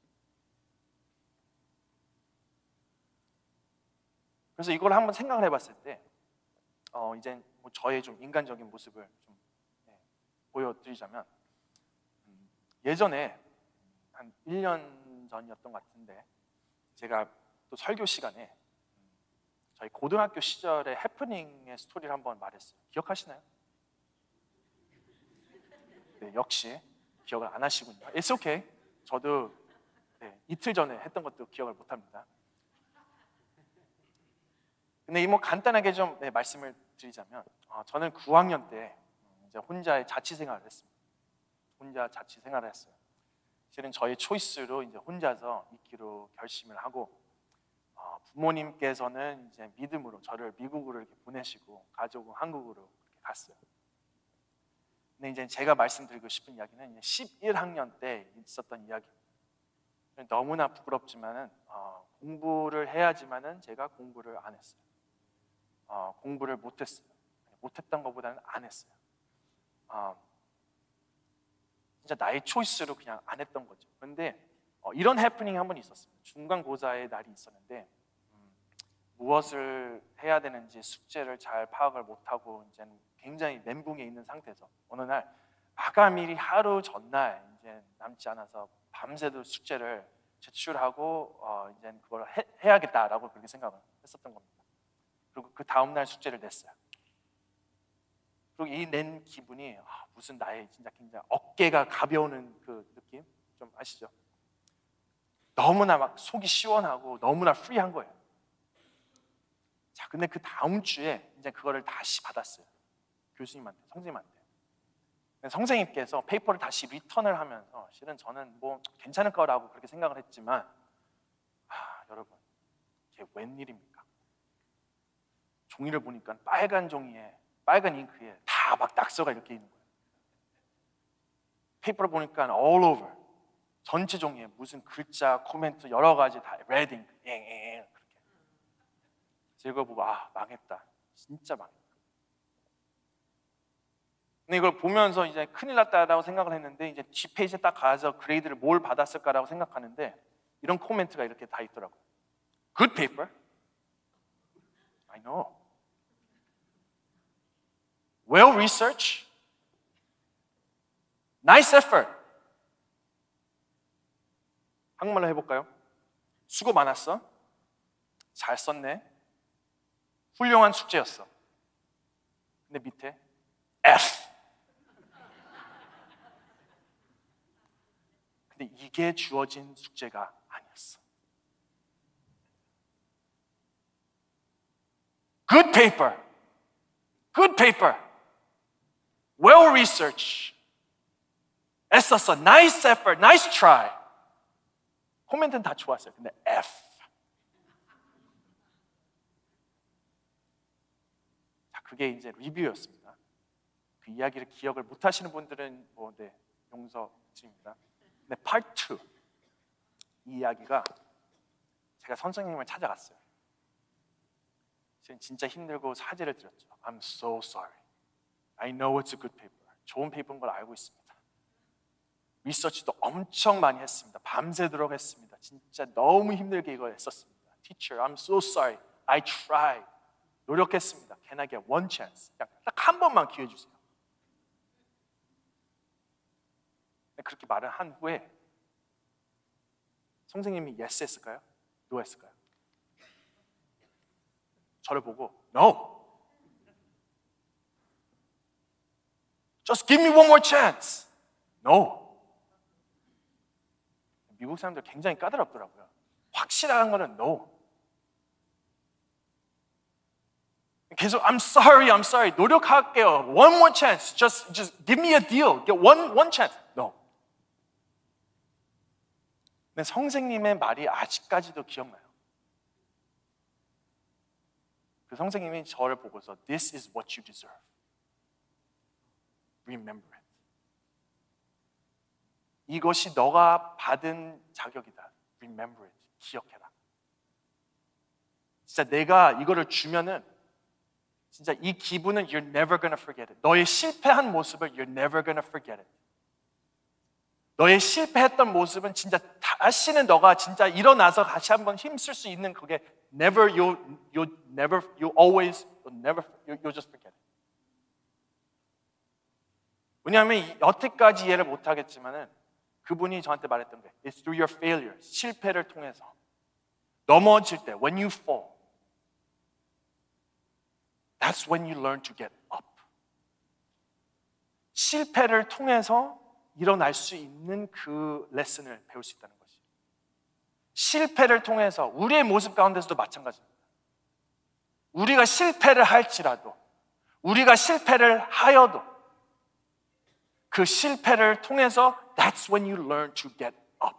그래서 이걸 한번 생각을 해봤을 때 이제 뭐 저의 좀 인간적인 모습을 좀 보여드리자면, 예전에 한 1년 전이었던 것 같은데 제가 또 설교 시간에 저희 고등학교 시절의 해프닝의 스토리를 한번 말했어요. 기억하시나요? 네, 역시 기억을 안 하시군요. It's okay. 저도 이틀 전에 했던 것도 기억을 못합니다. 근데 뭐 간단하게 좀 말씀을 드리자면, 저는 9학년 때 이제 혼자의 자취 생활을 했습니다. 혼자 자취 생활을 했어요. 실은 저희 초이스로 이제 혼자서 있기로 결심을 하고, 부모님께서는 이제 믿음으로 저를 미국으로 이렇게 보내시고 가족은 한국으로 이렇게 갔어요. 근데 이제 제가 말씀드리고 싶은 이야기는 11학년 때 있었던 이야기입니다. 너무나 부끄럽지만은 공부를 해야지만은 제가 공부를 안 했어요. 공부를 못했어요. 못했던 것보다는 안 했어요. 진짜 나의 초이스로 그냥 안 했던 거죠. 그런데 이런 해프닝이 한 번 있었습니다. 중간고사의 날이 있었는데 무엇을 해야 되는지 숙제를 잘 파악을 못하고 이제 굉장히 멘붕에 있는 상태에서 어느 날 마감일이 하루 전날 이제 남지 않아서 밤새도 숙제를 제출하고 이제 그걸 해야겠다라고 그렇게 생각을 했었던 겁니다. 그리고 그 다음 날 숙제를 냈어요. 그리고 이 낸 기분이 무슨 나의 진짜 굉장히 어깨가 가벼우는 그 느낌 좀 아시죠? 너무나 막 속이 시원하고 너무나 프리한 거예요. 자, 근데 그 다음 주에 이제 그거를 다시 받았어요. 교수님한테, 선생님한테. 선생님께서 페이퍼를 다시 리턴을 하면서 실은 저는 뭐 괜찮을 거라고 그렇게 생각을 했지만 여러분, 이게 웬일입니까? 종이를 보니까 빨간 종이에 빨간 잉크에 다 막 낙서가 이렇게 있는 거예요. 페이퍼를 보니까 all over 전체 종이에 무슨 글자, 코멘트 여러 가지 다 레드 잉크, 그렇게. 이걸 보고 망했다, 진짜 망했다. 근데 이걸 보면서 이제 큰일 났다라고 생각을 했는데 이제 뒷페이지에 딱 가서 그레이드를 뭘 받았을까라고 생각하는데 이런 코멘트가 이렇게 다 있더라고요. Good paper. I know. Well researched. Nice effort. 한국말로 해볼까요? 수고 많았어. 잘 썼네. 훌륭한 숙제였어. 근데 밑에 F. 근데 이게 주어진 숙제가 아니었어. Good paper. Good paper. Well researched. 애썼어. Nice effort. Nice try. 코멘트는 다 좋았어요. 근데 F. 자, 그게 이제 리뷰였습니다. 그 이야기를 기억을 못 하시는 분들은 용서 드립니다. 근데 part 2. 이 이야기가 제가 선생님을 찾아갔어요. 진짜 힘들고 사죄를 드렸죠. I'm so sorry. I know it's a good paper. 좋은 페이퍼인 걸 알고 있습니다. 리서치도 엄청 많이 했습니다. 밤새도록 했습니다. 진짜 너무 힘들게 이걸 했었습니다. Teacher, I'm so sorry. I tried. 노력했습니다. Can I get one chance? 딱 한 번만 기회 주세요. 그렇게 말을 한 후에 선생님이 yes 했을까요? no 했을까요? 저를 보고 no. Just give me one more chance. No. 미국 사람들 굉장히 까다롭더라고요. 확실한 거는 no. 계속 I'm sorry. 노력할게요. One more chance. Just give me a deal. Get one chance. No. 근데 선생님의 말이 아직까지도 기억나요. 그 선생님이 저를 보고서 This is what you deserve. Remember it. 이것이 너가 받은 자격이다. Remember it. 기억해라. 진짜 내가 이거를 주면은 진짜 이 기분은 you're never gonna forget it. 너의 실패한 모습을 you're never gonna forget it. 너의 실패했던 모습은 진짜 다시는 너가 진짜 일어나서 다시 한번 힘쓸 수 있는 그게 never you just forget it. 왜냐하면 여태까지 이해를 못 하겠지만은 그분이 저한테 말했던 게 It's through your failure. 실패를 통해서 넘어질 때 when you fall That's when you learn to get up. 실패를 통해서 일어날 수 있는 그 레슨을 배울 수 있다는 것이. 실패를 통해서 우리의 모습 가운데서도 마찬가지입니다. 우리가 실패를 할지라도 우리가 실패를 하여도 그 실패를 통해서 That's when you learn to get up.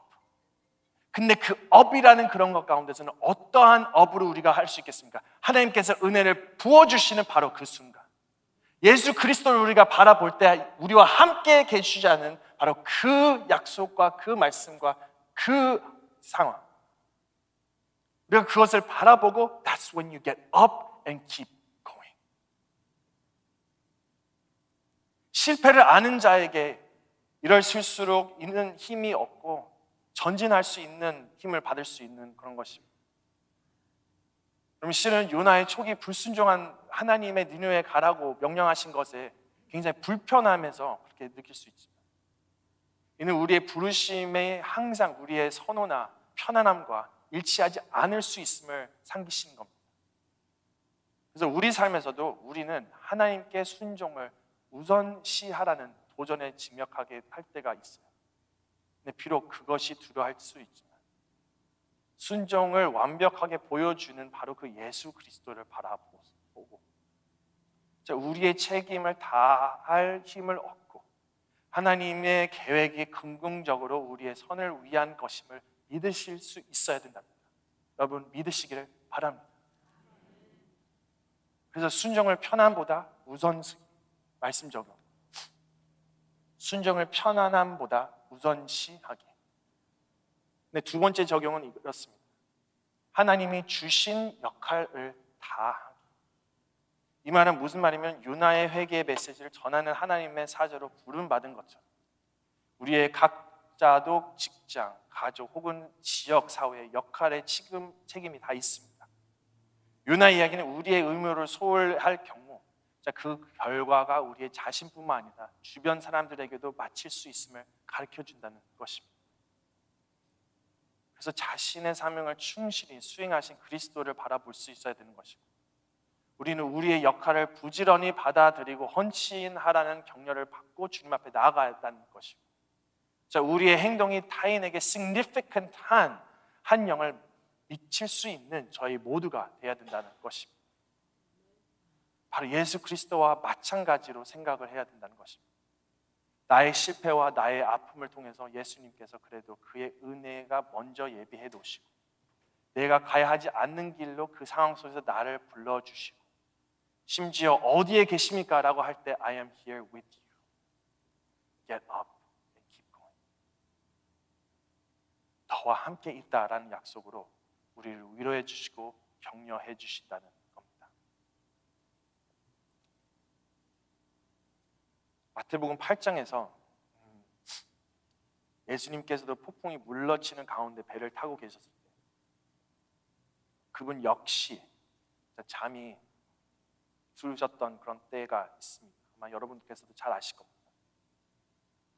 근데 그 up이라는 그런 것 가운데서는 어떠한 up으로 우리가 할 수 있겠습니까? 하나님께서 은혜를 부어주시는 바로 그 순간 예수 그리스도를 우리가 바라볼 때 우리와 함께 계시자는 바로 그 약속과 그 말씀과 그 상황 우리가 그것을 바라보고 That's when you get up and keep going. 실패를 아는 자에게 이럴수록 있는 힘이 없고 전진할 수 있는 힘을 받을 수 있는 그런 것입니다. 그럼 실은 요나의 초기 불순종한 하나님의 니느웨에 가라고 명령하신 것에 굉장히 불편함에서 그렇게 느낄 수 있지만 이는 우리의 부르심에 항상 우리의 선호나 편안함과 일치하지 않을 수 있음을 상기시는 겁니다. 그래서 우리 삶에서도 우리는 하나님께 순종을 우선시하라는 도전에 직면하게 할 때가 있어요. 근데 비록 그것이 두려워할 수 있지만 순종을 완벽하게 보여주는 바로 그 예수 그리스도를 바라보고 우리의 책임을 다할 힘을 얻고 하나님의 계획이 긍정적으로 우리의 선을 위한 것임을 믿으실 수 있어야 된답니다. 여러분 믿으시기를 바랍니다. 그래서 순종을 편안보다 우선시 말씀 적용 순종을 편안함보다 우선시하기. 근데 두 번째 적용은 이렇습니다. 하나님이 주신 역할을 다하기. 이 말은 무슨 말이면 요나의 회개의 메시지를 전하는 하나님의 사자로 부름받은 것처럼 우리의 각자도 직장, 가족 혹은 지역, 사회의 역할의 책임이 다 있습니다. 요나 이야기는 우리의 의무를 소홀할 경우 그 결과가 우리의 자신뿐만 아니라 주변 사람들에게도 마칠 수 있음을 가르쳐준다는 것입니다. 그래서 자신의 사명을 충실히 수행하신 그리스도를 바라볼 수 있어야 되는 것이고 우리는 우리의 역할을 부지런히 받아들이고 헌신하라는 격려를 받고 주님 앞에 나아가야 한다는 것이고 우리의 행동이 타인에게 significant한 한 영을 미칠 수 있는 저희 모두가 되어야 된다는 것입니다. 바로 예수 그리스도와 마찬가지로 생각을 해야 된다는 것입니다. 나의 실패와 나의 아픔을 통해서 예수님께서 그래도 그의 은혜가 먼저 예비해 놓으시고 내가 가야 하지 않는 길로 그 상황 속에서 나를 불러주시고 심지어 어디에 계십니까? 라고 할 때 I am here with you. Get up and keep going. 너와 함께 있다라는 약속으로 우리를 위로해 주시고 격려해 주신다는 겁니다. 마태복음 8장에서 예수님께서도 폭풍이 물러치는 가운데 배를 타고 계셨을 때 그분 역시 잠이 들으셨던 그런 때가 있습니다. 아마 여러분께서도 잘 아실 겁니다.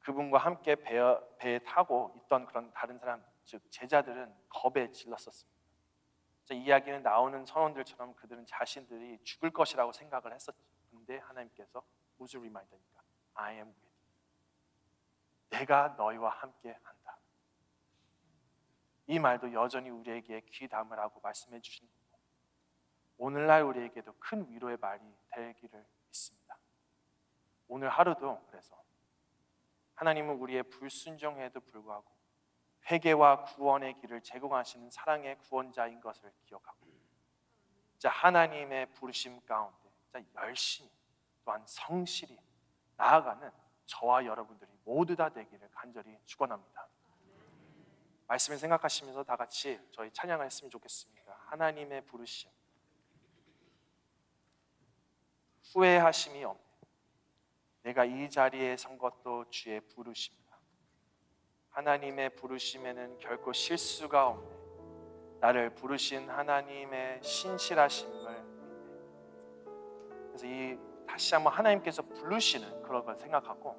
그분과 함께 배에 타고 있던 그런 다른 사람, 즉 제자들은 겁에 질렀었습니다. 이 이야기는 나오는 선원들처럼 그들은 자신들이 죽을 것이라고 생각을 했었는데 하나님께서 무슨 리마인더니까 I am with you. 내가 너희와 함께 한다. 이 말도 여전히 우리에게 귀담으라고 말씀해 주시는 거고, 오늘날 우리에게도 큰 위로의 말이 되기를 믿습니다. 오늘 하루도 그래서 하나님은 우리의 불순종에도 불구하고 회개와 구원의 길을 제공하시는 사랑의 구원자인 것을 기억하고, 진짜 하나님의 부르심 가운데 진짜 열심히 또한 성실히 나아가는 저와 여러분들이 모두 다 되기를 간절히 축원합니다. 말씀을 생각하시면서 다 같이 저희 찬양을 했으면 좋겠습니다. 하나님의 부르심, 후회하심이 없네. 내가 이 자리에 선 것도 주의 부르심이다. 하나님의 부르심에는 결코 실수가 없네. 나를 부르신 하나님의 신실하심을 믿네. 그래서 이 다시 한번 하나님께서 부르시는 그런 걸 생각하고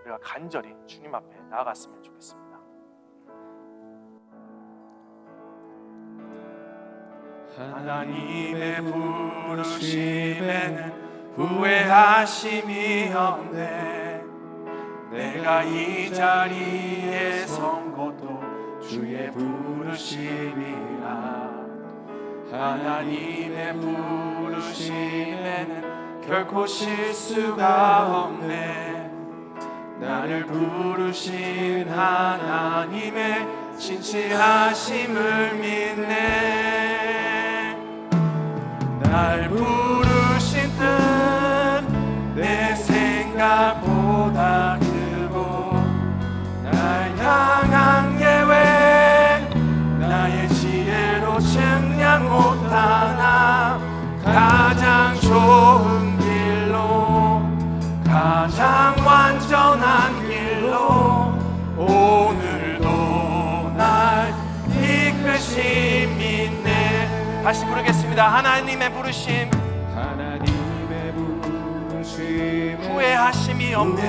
우리가 간절히 주님 앞에 나아갔으면 좋겠습니다. 하나님의 부르심에는 후회하심이 없네. 내가 이 자리에 선 것도 주의 부르심이라. 하나님의 부르심에는 결코 실수가 없네. 나를 부르신 하나님의 진실하심을 믿네. 날 부르신 뜻 내 생각보다 크고, 날 향한 계획 나의 지혜로 측량 못하나, 가장 좋은 길로 가장 완전한 길로 오늘도 날 이끄시 믿네. 다시 부르겠습니다. 하나님의 부르심, 하나님의 부르심 후회하심이 없네.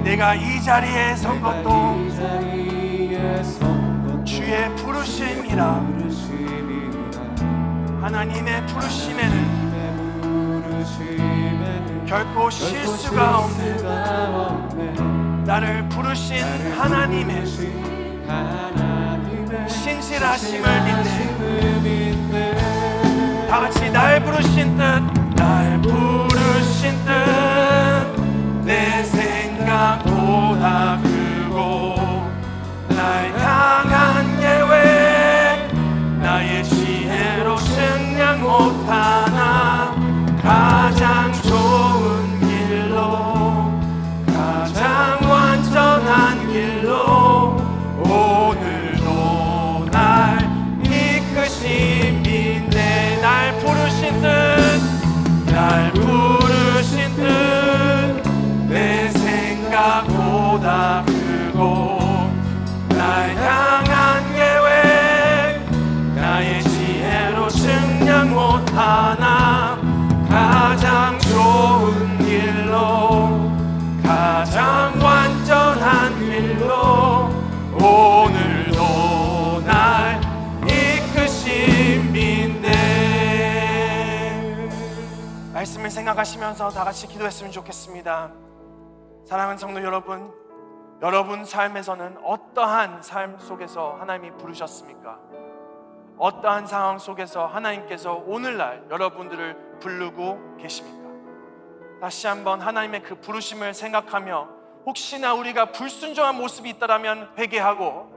내가 이 자리에 선 것도 주의 부르심이라. 하나님의 부르심에는 결코 실수가 없네. 나를 부르신 하나님의 신실하심을 믿네. 다같이 날 부르신 뜻, 날 부르신 뜻 내 생각보다 크고, 날 향한 계획 나의 지혜로 측량 못하나, 가장 좋은 길로 가장 완전한 길로 오늘도 날 이끄시 믿네. 날 부르신 뜻, 날 부르신 뜻 내 생각보다 크고, 날 향한 계획 나의 지혜로 측량 못하나, 가장 좋은 길로 가장 완전한 길로 오늘도 날 이끄시 믿네. 말씀을 생각하시면서 다 같이 기도했으면 좋겠습니다. 사랑하는 성도 여러분, 여러분 삶에서는 어떠한 삶 속에서 하나님이 부르셨습니까? 어떠한 상황 속에서 하나님께서 오늘날 여러분들을 부르고 계십니까? 다시 한번 하나님의 그 부르심을 생각하며, 혹시나 우리가 불순종한 모습이 있다면 회개하고,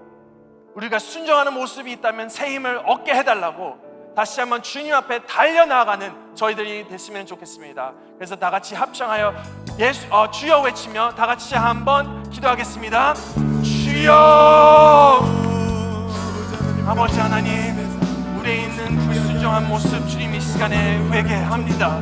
우리가 순종하는 모습이 있다면 새 힘을 얻게 해달라고 다시 한번 주님 앞에 달려나가는 저희들이 됐으면 좋겠습니다. 그래서 다 같이 합창하여 주여 외치며 다 같이 한번 기도하겠습니다. 주여. 아버지 하나님, 우리에 있는 불순종한 모습 주님 이 시간에 회개합니다.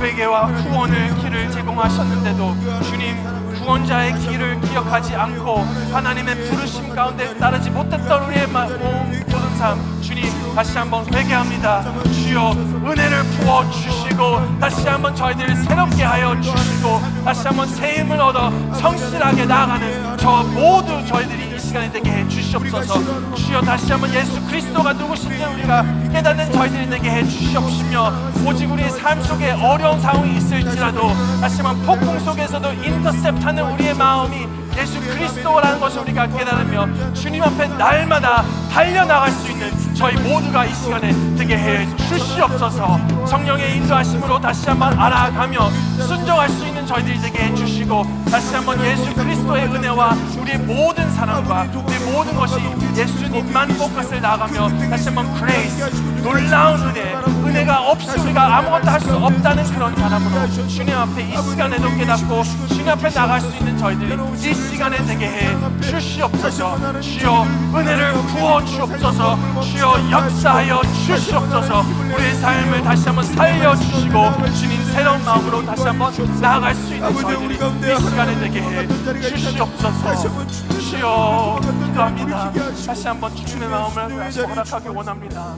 회개와 구원의 길을 제공하셨는데도 주님 구원자의 길을 기억하지 않고 하나님의 부르심 가운데 따르지 못했던 우리의 모든 삶, 주님 다시 한번 회개합니다. 주여 은혜를 부어주시고 다시 한번 저희들을 새롭게 하여 주시고 다시 한번 새 힘을 얻어 성실하게 나아가는 저 모두 저희들이 이 시간이 되게 해 주시옵소서. 주여 다시 한번 예수 그리스도가 누구신지 우리가 깨닫는 저희들이 되게 해 주시옵시며, 오직 우리의 삶 속에 어려운 상황이 있을지라도 다시 한번 폭풍 속에서도 인터셉트하는 우리의 마음이 예수 그리스도라는 것을 우리가 깨달으며 주님 앞에 날마다 달려나갈 수 있는 저희 모두가 이 시간에 되게 해 주시옵소서. 성령의 인도하심으로 다시 한번 알아가며 순종할 수 있는 저희들이 되게 해 주시고, 다시 한번 예수 그리스도의 은혜와 우리의 모든 사랑과 우리의 모든 것이 예수님만 포커스를 나가며 다시 한번 그레이스, 놀라운 은혜가 없이 우리가 아무것도 할 수 없다는 그런 사람으로 주님 앞에 이 시간에도 깨닫고 주님 앞에 나갈 수 있는 저희들이 이 시간에 되게 해 주시옵소서. 주여 은혜를 부어 주옵소서. 주여 역사하여 주시옵소서. 우리의 삶을 다시 한번 살려주시고 주님 새로운 마음으로 다시 한번 나아갈 수 있는 저희들이 이 시간에 되게 해 주시옵소서. 주여 기도합니다. 다시 한번 주님의 마음을 다시 허락하기 원합니다.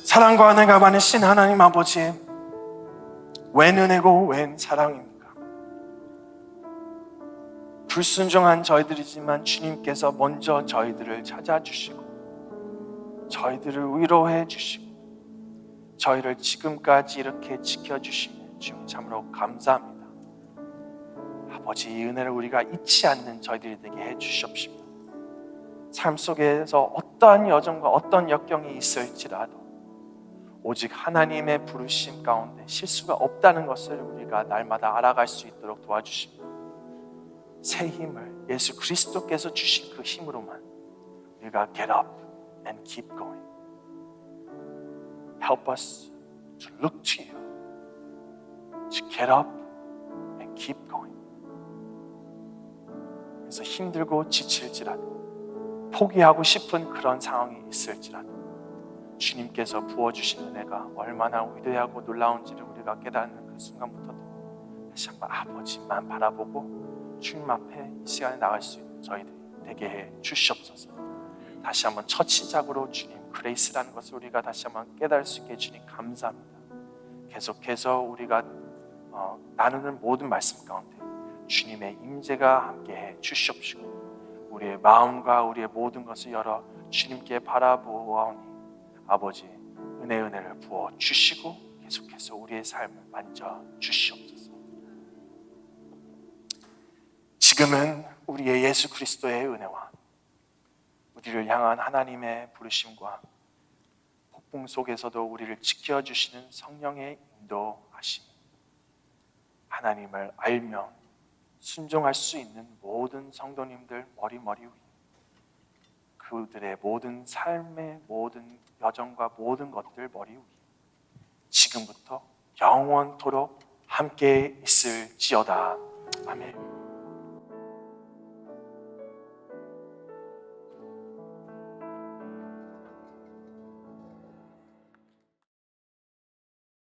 사랑과 은혜가 많으신 하나님 아버지, 웬 은혜고 웬 사랑입니까? 불순종한 저희들이지만 주님께서 먼저 저희들을 찾아주시고 저희들을 위로해 주시고 저희를 지금까지 이렇게 지켜주시면 주님 참으로 감사합니다. 아버지, 이 은혜를 우리가 잊지 않는 저희들이 되게 해주시옵시고, 삶 속에서 어떠한 여정과 어떤 역경이 있을지라도 오직 하나님의 부르심 가운데 실수가 없다는 것을 우리가 날마다 알아갈 수 있도록 도와주시고, 새 힘을 예수 그리스도께서 주신 그 힘으로만 우리가 get up and keep going. Help us to look to you, to get up and keep going. 그래서 힘들고 지칠지라도 포기하고 싶은 그런 상황이 있을지라도 주님께서 부어주신 은혜가 얼마나 위대하고 놀라운지를 우리가 깨닫는 그 순간부터도 다시 한번 아버지만 바라보고 주님 앞에 이 시간에 나갈 수 있는 저희들이 되게 해 주시옵소서. 다시 한번 첫 시작으로 주님 그레이스라는 것을 우리가 다시 한번 깨달을 수 있게 주님 감사합니다. 계속해서 우리가 나누는 모든 말씀 가운데 주님의 임재가 함께해 주시옵시고, 우리의 마음과 우리의 모든 것을 열어 주님께 바라보아오니 아버지 은혜를 부어 주시고 계속해서 우리의 삶을 만져 주시옵소서. 지금은 우리의 예수 그리스도의 은혜와 우리를 향한 하나님의 부르심과 폭풍 속에서도 우리를 지켜주시는 성령의 인도하심, 하나님을 알며 순종할 수 있는 모든 성도님들 머리 위, 그들의 모든 삶의 모든 여정과 모든 것들 머리 위, 지금부터 영원토록 함께 있을지어다. 아멘.